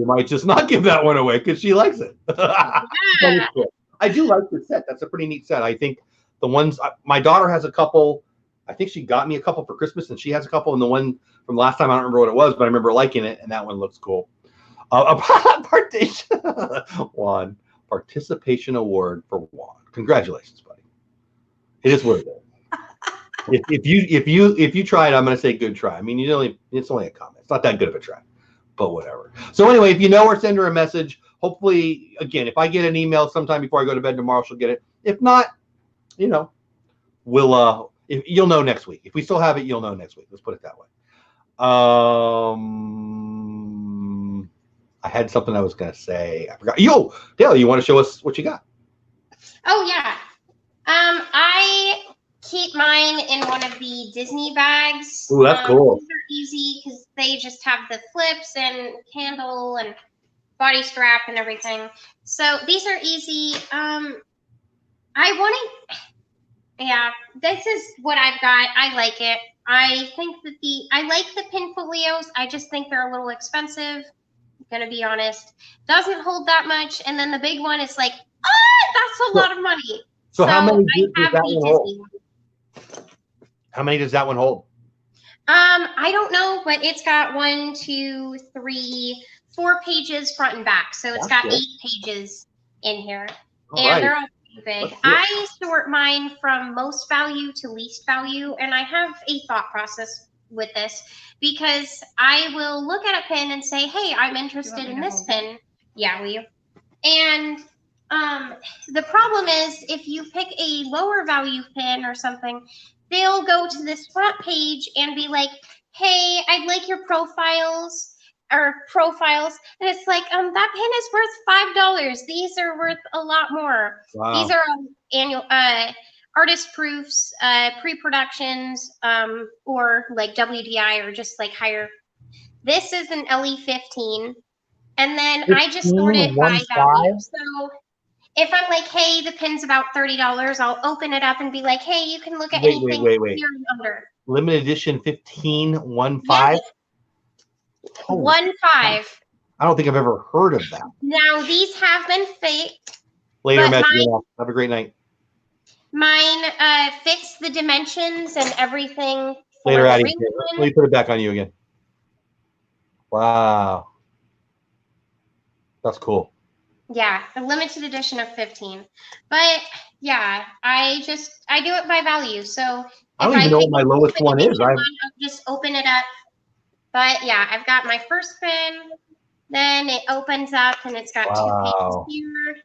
might just not give that one away because she likes it. Yeah. Cool. I do like the set. That's a pretty neat set. I think the ones, my daughter has a couple. I think she got me a couple for Christmas, and she has a couple. And the one from last time, I don't remember what it was, but I remember liking it, and that one looks cool. Juan, participation award for Juan. Congratulations, buddy. It is what it is. If you try it, I'm going to say good try. I mean, it's only a comment. It's not that good of a try, but whatever. So anyway, if you know her, send her a message. Hopefully, again, if I get an email sometime before I go to bed tomorrow, she'll get it. If not, we'll you'll know next week. If we still have it, you'll know next week. Let's put it that way. I had something I was going to say. I forgot. Yo, Dale, you want to show us what you got? Oh yeah. I keep mine in one of the Disney bags. Ooh, that's cool. These are easy because they just have the flips and handle and body strap and everything. So these are easy. This is what I've got. I like it. I think that I like the pin folios. I just think they're a little expensive. I'm gonna be honest. Doesn't hold that much, and then the big one is like, that's a lot of money. So how many does that one hold? One. How many does that one hold? I don't know, but it's got 1, 2, 3, 4 pages front and back. So it's got 8 pages in here. And they're all pretty big. I sort mine from most value to least value, and I have a thought process with this because I will look at a pin and say, hey, I'm interested in this pin. Yeah, will you? And the problem is if you pick a lower value pin or something, they'll go to this front page and be like, hey, I'd like your profiles. And it's like, that pin is worth $5. These are worth a lot more. Wow. These are annual artist proofs, pre-productions, or like WDI or just like higher. This is an LE15. And then 15, I just sort it by value. So if I'm like, hey, the pin's about $30, I'll open it up and be like, hey, you can look at anything here and under. Limited edition 15, 1.5? Yes. 1.5. I don't think I've ever heard of that. Now, these have been faked. Later, Matt. Have a great night. Mine fits the dimensions and everything. Later, Addie. Let me put it back on you again. Wow. That's cool. Yeah, a limited edition of 15. But yeah, I do it by value. So I if don't even know I what my get the lowest limited one is. edition one, I'll just open it up. But yeah, I've got my first pin. Then it opens up and it's got 2 pages Wow. here.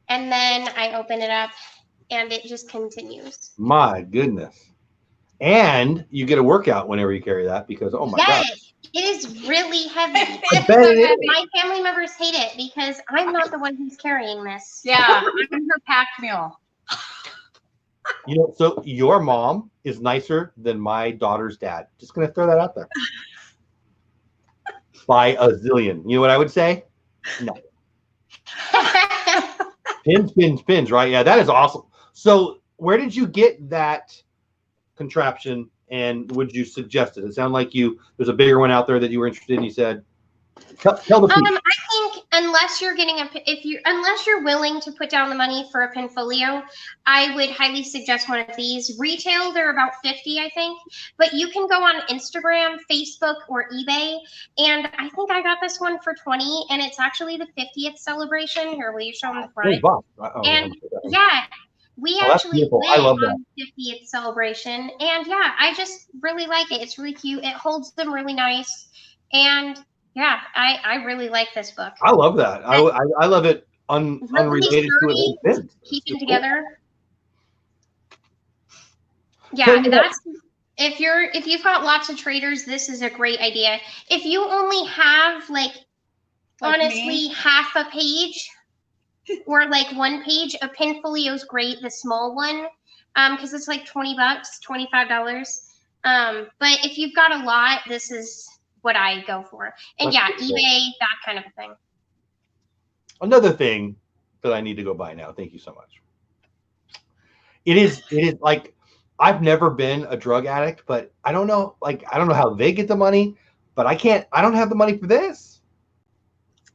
And then I open it up and it just continues. My goodness. And you get a workout whenever you carry that because, oh my God. Yes, it is really heavy. It's bet so it is. heavy. My family members hate it because I'm not the one who's carrying this. Yeah, I'm her pack mule. You know, so your mom is nicer than my daughter's dad. Just going to throw that out there. By a zillion. You know what I would say? No. Pins, pins, pins, right? Yeah, that is awesome. So where did you get that contraption and would you suggest it? It sounded like there's a bigger one out there that you were interested in. You said, tell the people. I think unless you're willing to put down the money for a Pinfolio, I would highly suggest one of these. Retail, they're about 50, I think, but you can go on Instagram, Facebook, or eBay, and I think I got this one for 20, and it's actually the 50th celebration. Here, will you show them the front? And yeah, we actually went on the 50th celebration, and yeah, I just really like it. It's really cute. It holds them really nice, and yeah, I really like this book. I love that. I love it unrelated to it. Really keeping together. Yeah, that's if you've got lots of traders, this is a great idea. If you only have like honestly me? half a page or like 1 page, a Pinfolio is great, the small one, because it's like $20, $25. But if you've got a lot, this is what I go for. And yeah, eBay, that kind of thing. Another thing that I need to go buy now. Thank you so much. It is like I've never been a drug addict, but I don't know how they get the money, but I don't have the money for this.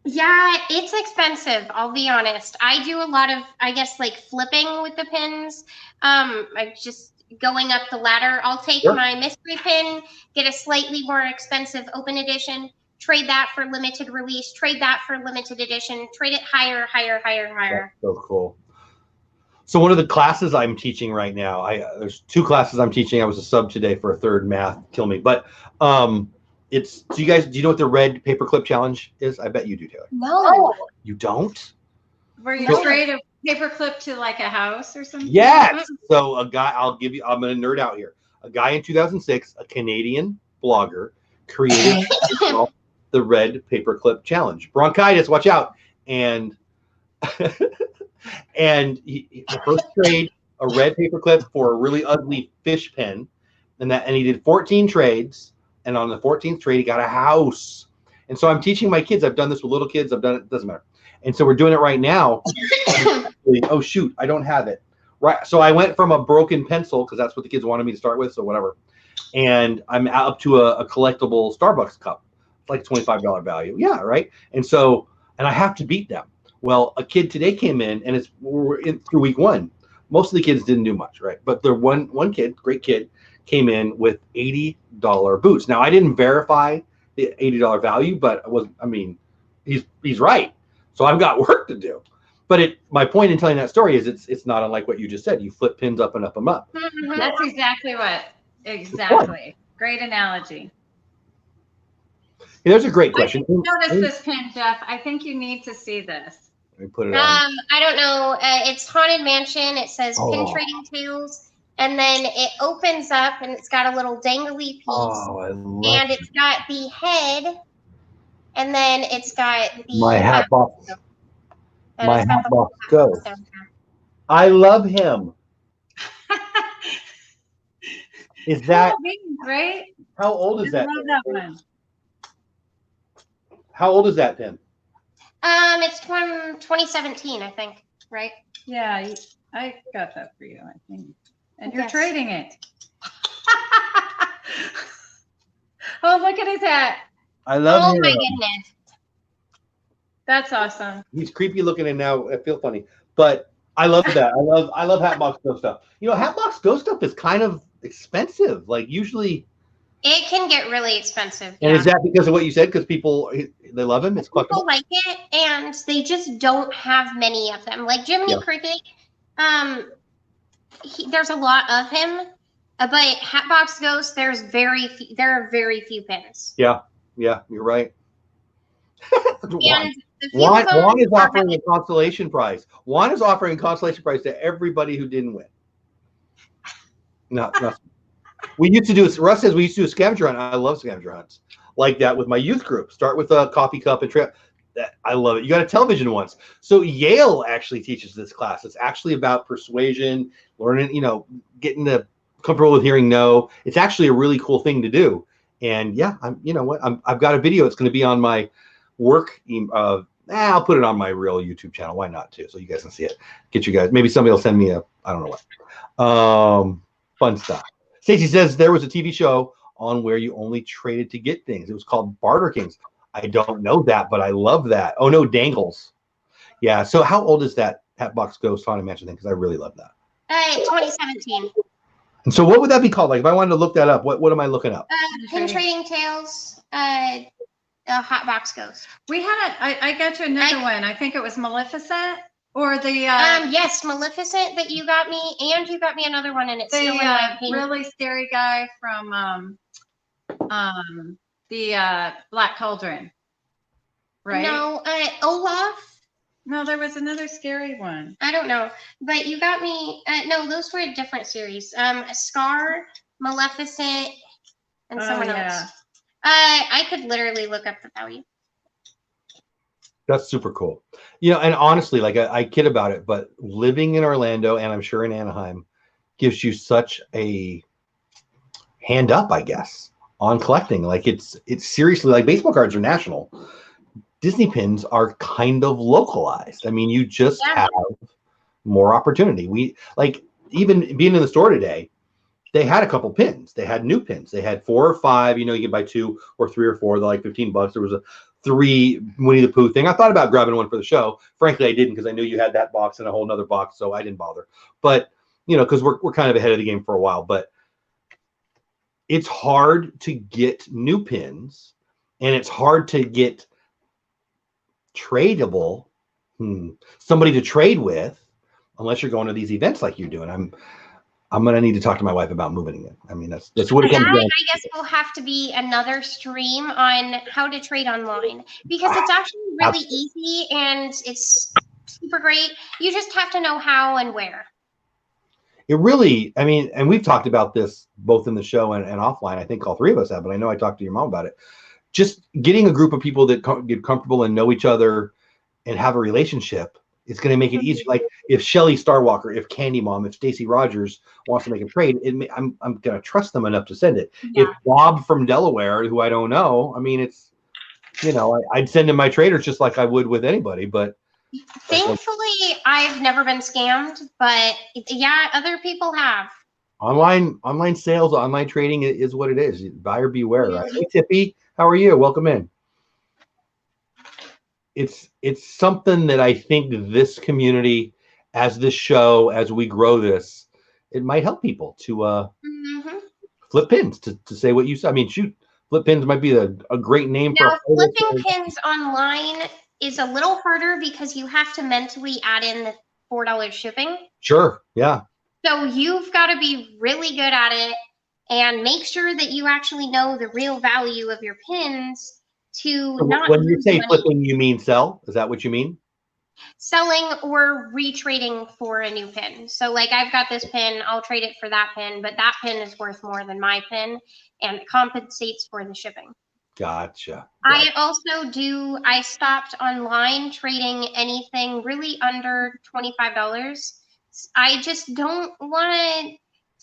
Yeah, it's expensive. I'll be honest. I do a lot of, I guess, like flipping with the pins. I just going up the ladder. I'll take my mystery pin, get a slightly more expensive open edition, trade that for limited release, trade that for limited edition, trade it higher. That's so cool. So one of the classes I'm teaching right now, there's 2 classes I'm teaching. I was a sub today for a third math, kill me. But it's, do you know what the red paperclip challenge is? I bet you do, Taylor. No. You don't? Where you trade a paperclip to like a house or something? Yes. So a guy, I'm going to nerd out here. A guy in 2006, a Canadian blogger, created the red paperclip challenge. Bronchitis, watch out. And and the first trade, a red paperclip for a really ugly fish pen, and he did 14 trades, and on the 14th trade he got a house. And so I'm teaching my kids. I've done this with little kids. I've done it. Doesn't matter. And so we're doing it right now. Oh shoot, I don't have it. Right. So I went from a broken pencil because that's what the kids wanted me to start with. So whatever. And I'm up to a collectible Starbucks cup. It's like $25 value. Yeah. Right. And I have to beat them. Well, a kid today came in, and we're through week 1. Most of the kids didn't do much, right? But the one kid, great kid, came in with $80 boots. Now I didn't verify the $80 value, but he's right. So I've got work to do. But my point in telling that story is it's not unlike what you just said. You flip pins up and up and up. That's exactly. Great analogy. Hey, there's a great question. Notice this pin, Jeff. I think you need to see this. Let me put it on. I don't know. It's Haunted Mansion. It says Pin Trading Tales. And then it opens up and it's got a little dangly piece. Oh, I love and it's got the head. And then it's got the my hat box. My hat box goes. I love him. Is that right? How old is that? I love that one. How old is that pin? It's from 2017, I think, right? Yeah, I got that for you, I think. And you're trading it. Oh, look at his hat. I love him. Oh my goodness. That's awesome. He's creepy looking, and now I feel funny. But I love that. I love Hatbox Go stuff. You know, Hatbox Go stuff is kind of expensive. Like usually It can get really expensive. And Yeah. is that because of what you said? Because people, they love him? It's People collectible? like it, and they just don't have many of them. Like Yeah. Jiminy Cricket, there's a lot of him, but Hatbox Ghost, there are very few pins. Yeah. Yeah, you're right. And the few of them Juan is are offering a consolation prize. Juan is offering a consolation prize to everybody who didn't win. No. We used to do, Russ says we used to do a scavenger hunt. I love scavenger hunts like that with my youth group. Start with a coffee cup and trip. I love it. You got a television once. So Yale actually teaches this class. It's actually about persuasion, learning, getting the comfortable with hearing no. It's actually a really cool thing to do. And yeah, I've got a video. It's going to be on my work. I'll put it on my real YouTube channel. Why not too? So you guys can see it. Get you guys. Maybe somebody will send me I don't know what. Fun stuff. Stacey says there was a TV show on where you only traded to get things. It was called Barter Kings. I don't know that, but I love that. Oh no, Dangles. Yeah. So how old is that Hatbox Ghost Haunted Mansion thing? Because I really love that. 2017. And so what would that be called? Like if I wanted to look that up, what am I looking up? Pin Trading Tales, Hotbox Ghost. We had I got you another one. I think it was Maleficent or the yes, Maleficent that you got me, and you got me another one, and it's still in my pin. Really scary guy from the Black Cauldron, right? No, Olaf. No, there was another scary one. I don't know, but you got me. No, those were a different series. Scar, Maleficent, and someone else. I could literally look up the value. That's super cool. And honestly, like I kid about it, but living in Orlando and I'm sure in Anaheim gives you such a hand up, I guess, on collecting. Like it's seriously, like baseball cards are national. Disney pins are kind of localized. I mean, you just have more opportunity. We like even being in the store today, they had a couple pins. They had new pins. They had 4 or 5. You can buy 2 or 3 or 4. They're like $15. There was a 3 Winnie the Pooh thing. I thought about grabbing one for the show. Frankly, I didn't because I knew you had that box and a whole nother box, so I didn't bother. But because we're kind of ahead of the game for a while. But it's hard to get new pins, and it's hard to get tradable somebody to trade with unless you're going to these events like you're doing. I'm gonna need to talk to my wife about moving again. I mean, that's what it comes down. I guess we'll have to be another stream on how to trade online, because it's actually really easy and it's super great. You just have to know how and where. It really, I mean, and we've talked about this both in the show and offline. I think all 3 of us have, but I know I talked to your mom about it. Just getting a group of people that get comfortable and know each other and have a relationship is going to make it easier. Like if Shelly Starwalker, if Candy Mom, if Stacy Rogers wants to make a trade, I'm going to trust them enough to send it. Yeah. If Bob from Delaware, who I don't know, I mean, it's, I'd send him my traders just like I would with anybody. But thankfully, I've never been scammed. But yeah, other people have. Online sales, online trading is what it is. Buyer beware. Right? Hey, Tippy, how are you? Welcome in. It's something that I think this community, as this show, as we grow this, it might help people to flip pins, to say what you said. I mean, shoot, flip pins might be a great name now, for flipping pins online is a little harder because you have to mentally add in the $4 shipping. Sure, yeah. So you've got to be really good at it and make sure that you actually know the real value of your pins. When you say flipping, you mean sell? Is that what you mean? Selling or retrading for a new pin. So like I've got this pin, I'll trade it for that pin, but that pin is worth more than my pin and it compensates for the shipping. Gotcha. I stopped online trading anything really under $25. I just don't want to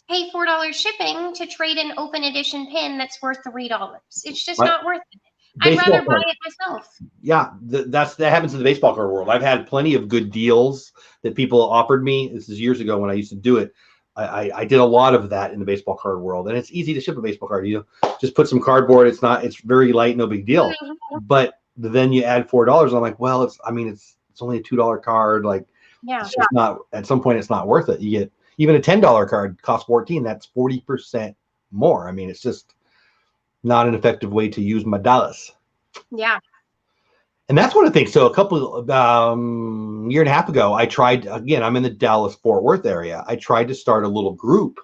pay $4 shipping to trade an open edition pin that's worth $3. It's just not worth it. I'd rather buy it myself. Yeah, that happens in the baseball card world. I've had plenty of good deals that people offered me. This is years ago when I used to do it. I did a lot of that in the baseball card world, and it's easy to ship a baseball card. You just put some cardboard. It's very light, no big deal. But then you add $4, and I'm like, well, it's only a $2 card. Like, it's just not. At some point, it's not worth it. You get even a $10 card costs $14. That's 40% more. I mean, it's just. not an effective way to use my dollars. Yeah. And that's one of the things. So a couple year and a half ago, I tried again. I'm in the Dallas Fort Worth area. I tried to start a little group.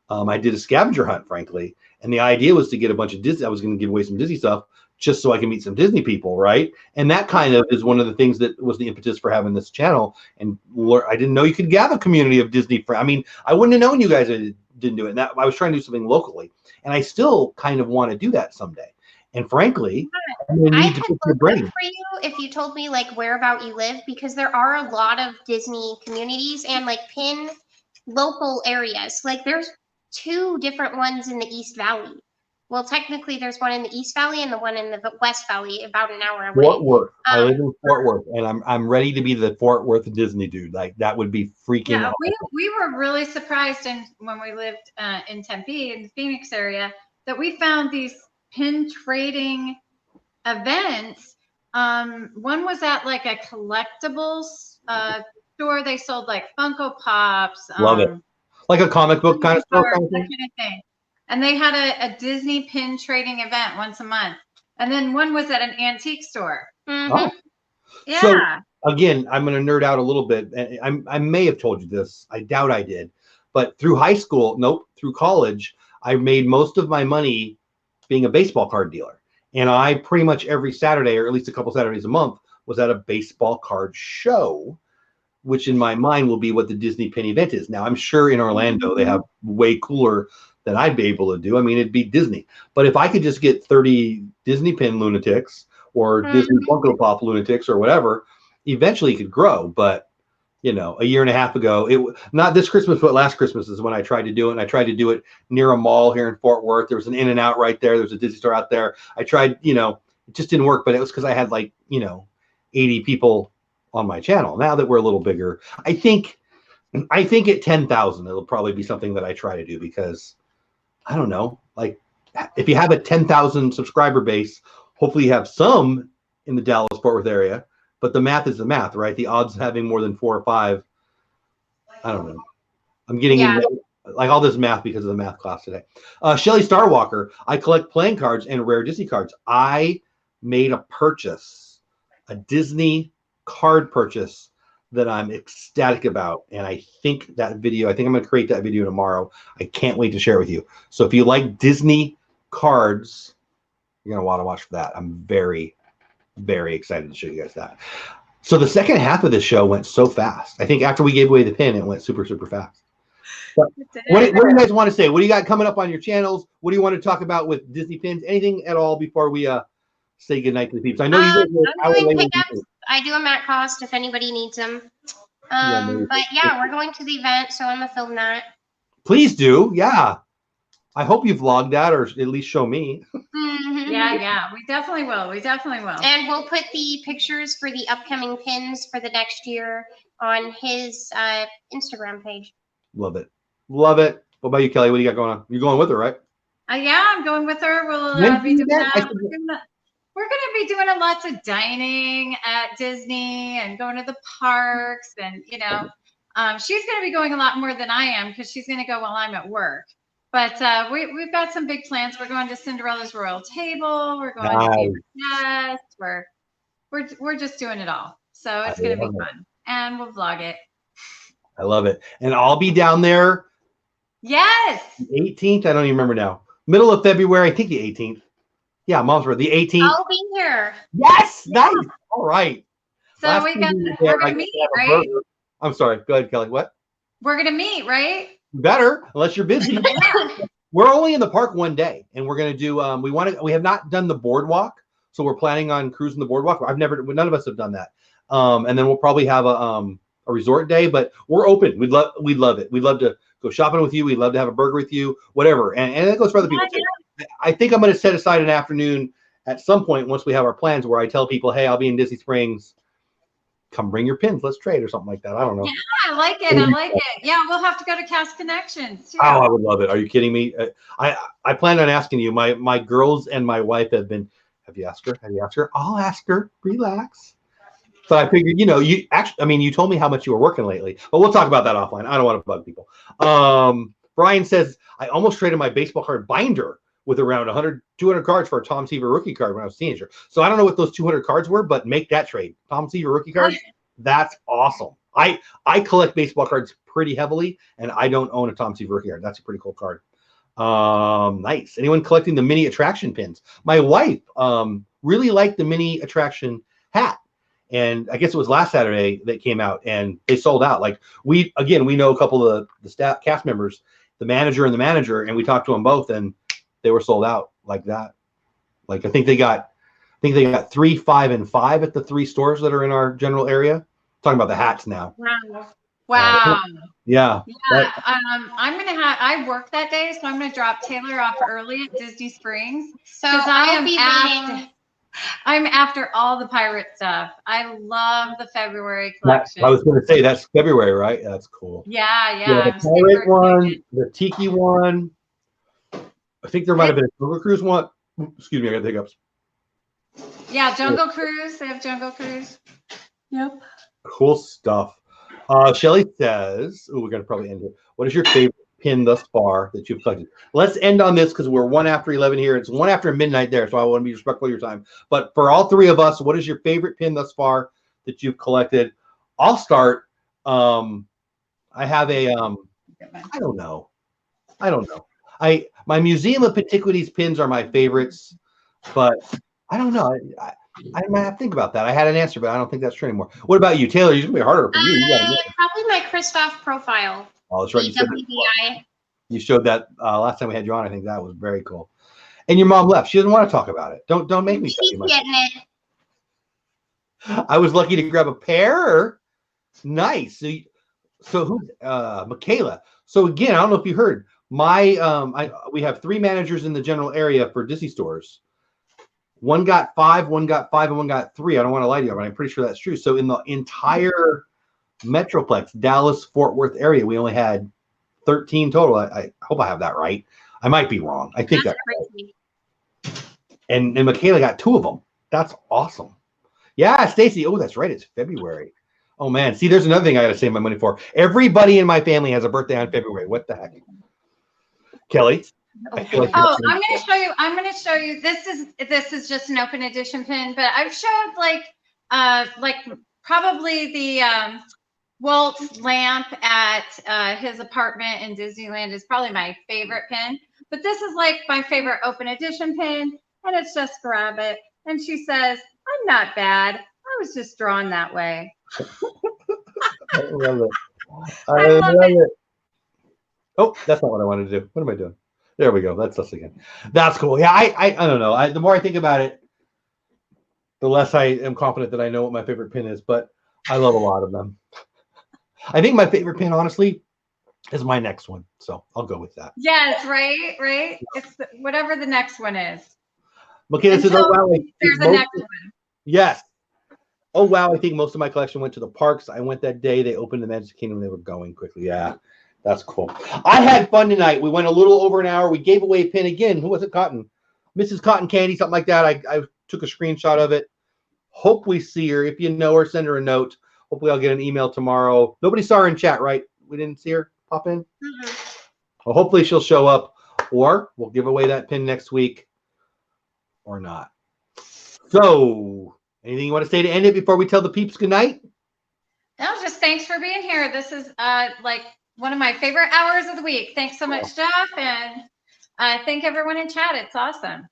I did a scavenger hunt, frankly, and the idea was to get a bunch of Disney. I was going to give away some Disney stuff just so I can meet some Disney people, right? And that kind of is one of the things that was the impetus for having this channel. And I didn't know you could gather a community of Disney friends. I mean, I wouldn't have known you guys didn't do it. And that, I was trying to do something locally, and I still kind of want to do that someday. And frankly, I need to could pick your look brain. up for you if you told me like where about you live, because there are a lot of Disney communities and like pin local areas. Like there's 2 different ones in the East Valley. Well, technically there's one in the East Valley and the one in the West Valley, about an hour away. Fort Worth. I live in Fort Worth, and I'm ready to be the Fort Worth Disney dude. Like that would be freaking. Yeah, awesome. we were really surprised when we lived in Tempe in the Phoenix area that we found these pin trading events. One was at like a collectibles store. They sold like Funko Pops. Love it. Like a comic book kind of store. That kind of thing. And they had a Disney pin trading event once a month. And then one was at an antique store. Mm-hmm. Oh. Yeah. So again, I'm going to nerd out a little bit. And I may have told you this. I doubt I did. But through high school, through college, I made most of my money being a baseball card dealer. And I pretty much every Saturday, or at least a couple Saturdays a month, was at a baseball card show, which in my mind will be what the Disney pin event is. Now, I'm sure in Orlando they have way cooler than I'd be able to do. I mean, it'd be Disney. But if I could just get 30 Disney pin lunatics or Disney Funko Pop lunatics or whatever, eventually it could grow. But, you know, a year and a half ago, not this Christmas, but last Christmas is when I tried to do it. And I tried to do it near a mall here in Fort Worth. There was an In-N-Out right there. There's a Disney store out there. I tried, you know, it just didn't work. But it was because I had like, you know, 80 people on my channel. Now that we're a little bigger, I think at 10,000, it'll probably be something that I try to do, because I don't know, like if you have a 10,000 subscriber base, hopefully you have some in the Dallas Fort Worth area, but the math is the math, right? The odds of having more than 4 or 5, I don't know. I'm getting into like all this math because of the math class today. Shelly Starwalker, I collect playing cards and rare Disney cards. I made a purchase, a Disney card purchase that I'm ecstatic about. And I think I'm going to create that video tomorrow. I can't wait to share it with you. So if you like Disney cards, you're going to want to watch for that. I'm very, very excited to show you guys that. So the second half of the show went so fast. I think after we gave away the pin, it went super, super fast. But what do you guys want to say? What do you got coming up on your channels? What do you want to talk about with Disney pins? Anything at all before we say goodnight to the peeps? I know you guys I do them at cost if anybody needs them. But yeah, we're going to the event, so I'm gonna film that. Please do. Yeah. I hope you vlogged that, or at least show me. Yeah, we definitely will. And we'll put the pictures for the upcoming pins for the next year on his Instagram page. Love it. What about you, Kelly? What do you got going on? You're going with her, right? Yeah, I'm going with her. We'll be doing that. We're going to be doing lots of dining at Disney and going to the parks. And, you know, she's going to be going a lot more than I am, because she's going to go while I'm at work. But we've got some big plans. We're going to Cinderella's Royal Table. We're going to Favorite Guest. We're just doing it all. So it's going to be fun. And we'll vlog it. I love it. And I'll be down there. Yes. The 18th. I don't even remember now. Middle of February. I think the 18th. Yeah, Mom's birthday, the 18th. I'll be here. Yes, nice. All right. So we're gonna meet, right? I'm sorry. Go ahead, Kelly. What? We're gonna meet, right? Better, unless you're busy. We're only in the park one day, and we're gonna do. We have not done the boardwalk, so we're planning on cruising the boardwalk. None of us have done that. And then we'll probably have a resort day, but we're open. We'd love it. We'd love to go shopping with you. We'd love to have a burger with you, whatever. And that goes for other people too. I think I'm going to set aside an afternoon at some point once we have our plans where I tell people, hey, I'll be in Disney Springs. Come bring your pins. Let's trade or something like that. I don't know. Yeah, I like it. Yeah, we'll have to go to Cast Connections too. Oh, I would love it. Are you kidding me? I planned on asking you. My girls and my wife have been. Have you asked her? I'll ask her. Relax. But I figured, you told me how much you were working lately. But we'll talk about that offline. I don't want to bug people. Brian says, I almost traded my baseball card binder with around 100, 200 cards for a Tom Seaver rookie card when I was a teenager. So I don't know what those 200 cards were, but make that trade. Tom Seaver rookie card. That's awesome. I collect baseball cards pretty heavily, and I don't own a Tom Seaver rookie card. That's a pretty cool card. Nice. Anyone collecting the mini attraction pins? My wife really liked the mini attraction hat. And I guess it was last Saturday that came out and they sold out. Like we know a couple of the staff cast members, the manager, and we talked to them both and they were sold out like that. Like I think they got 3, 5, and 5 at the 3 stores that are in our general area. Talking about the hats now. Wow. Yeah. I work that day, so I'm gonna drop Taylor off early at Disney Springs. So I'll be waiting. I'm after all the pirate stuff. I love the February collection. I was going to say that's February, right? That's cool. Yeah. The pirate one, the tiki one. I think there might have been a Jungle Cruise one. Excuse me, I got the hiccups. Yeah, Jungle Cruise. They have Jungle Cruise. Yep. Cool stuff. Shelly says, we're going to probably end it. What is your favorite pin thus far that you've collected? Let's end on this because we're 1 after 11 here. It's 1 after midnight there, so I want to be respectful of your time. But for all 3 of us, what is your favorite pin thus far that you've collected? I'll start. I have a I don't know. My Museum of Antiquities pins are my favorites, but I don't know. I might have to think about that. I had an answer, but I don't think that's true anymore. What about you, Taylor? It's gonna be harder for you. Probably my Christoph profile. Oh, that's right. You showed that last time we had you on. I think that was very cool. And your mom left. She doesn't want to talk about it. Don't make me. She's getting it. I was lucky to grab a pair. Nice. So who? Michaela. So again, I don't know if you heard. We have 3 managers in the general area for Disney stores. One got 5, one got 5, and one got 3. I don't want to lie to you, but I'm pretty sure that's true. So in the entire Metroplex, Dallas, Fort Worth area, we only had 13 total. I hope I have that right. I might be wrong. I think that's right. And Michaela got 2 of them. That's awesome. Yeah, Stacy. Oh, that's right. It's February. Oh man. See, there's another thing I got to save my money for. Everybody in my family has a birthday on February. What the heck? Kelly. I'm going to show you. This is just an open edition pin, but I've showed like probably the Walt's lamp at his apartment in Disneyland is probably my favorite pin. But this is like my favorite open edition pin, and it's just grab it. And she says, "I'm not bad. I was just drawn that way." I love it. I love it. Oh, that's not what I wanted to do. What am I doing? There we go. That's us again. That's cool. Yeah, I don't know. The more I think about it, the less I am confident that I know what my favorite pin is, but I love a lot of them. I think my favorite pin, honestly, is my next one. So I'll go with that. Yes, right. It's whatever the next one is. Okay, this is there's the next one. Yes. Oh wow, I think most of my collection went to the parks. I went that day. They opened the Magic Kingdom. They were going quickly. Yeah. That's cool. I had fun tonight. We went a little over an hour. We gave away a pin again. Who was it? Cotton. Mrs. Cotton Candy, something like that. I took a screenshot of it. Hope we see her. If you know her, send her a note. Hopefully I'll get an email tomorrow. Nobody saw her in chat, right? We didn't see her pop in? Mm-hmm. Well, hopefully she'll show up. Or we'll give away that pin next week. Or not. So, anything you want to say to end it before we tell the peeps goodnight? No, just thanks for being here. This is like one of my favorite hours of the week. Thanks so much, Jeff, and thank everyone in chat. It's awesome.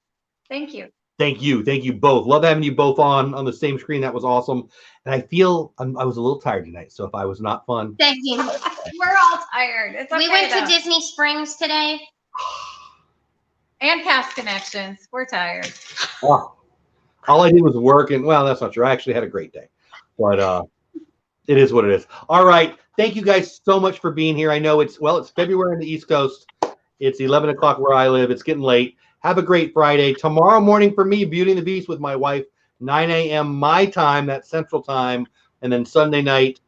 Thank you. Thank you both. Love having you both on the same screen. That was awesome. And I feel I was a little tired tonight. So if I was not fun, thank you. We're all tired. It's okay, we went to Disney Springs today. And Cast Connections. We're tired. Oh, all I did was work, and well, that's not true. I actually had a great day, but it is what it is. All right. Thank you guys so much for being here. I know it's February on the East Coast. It's 11 o'clock where I live. It's getting late. Have a great Friday. Tomorrow morning for me, Beauty and the Beast with my wife, 9 a.m. my time, that's Central Time. And then Sunday night,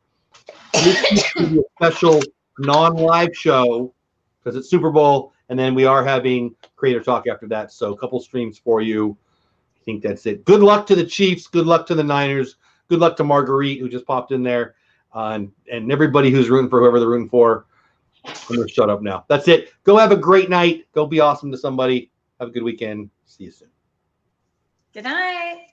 this will be a special non-live show because it's Super Bowl. And then we are having Creator Talk after that. So a couple streams for you. I think that's it. Good luck to the Chiefs. Good luck to the Niners. Good luck to Marguerite, who just popped in there. And everybody who's rooting for whoever they're rooting for. I'm going to shut up now. That's it. Go have a great night. Go be awesome to somebody. Have a good weekend. See you soon. Good night.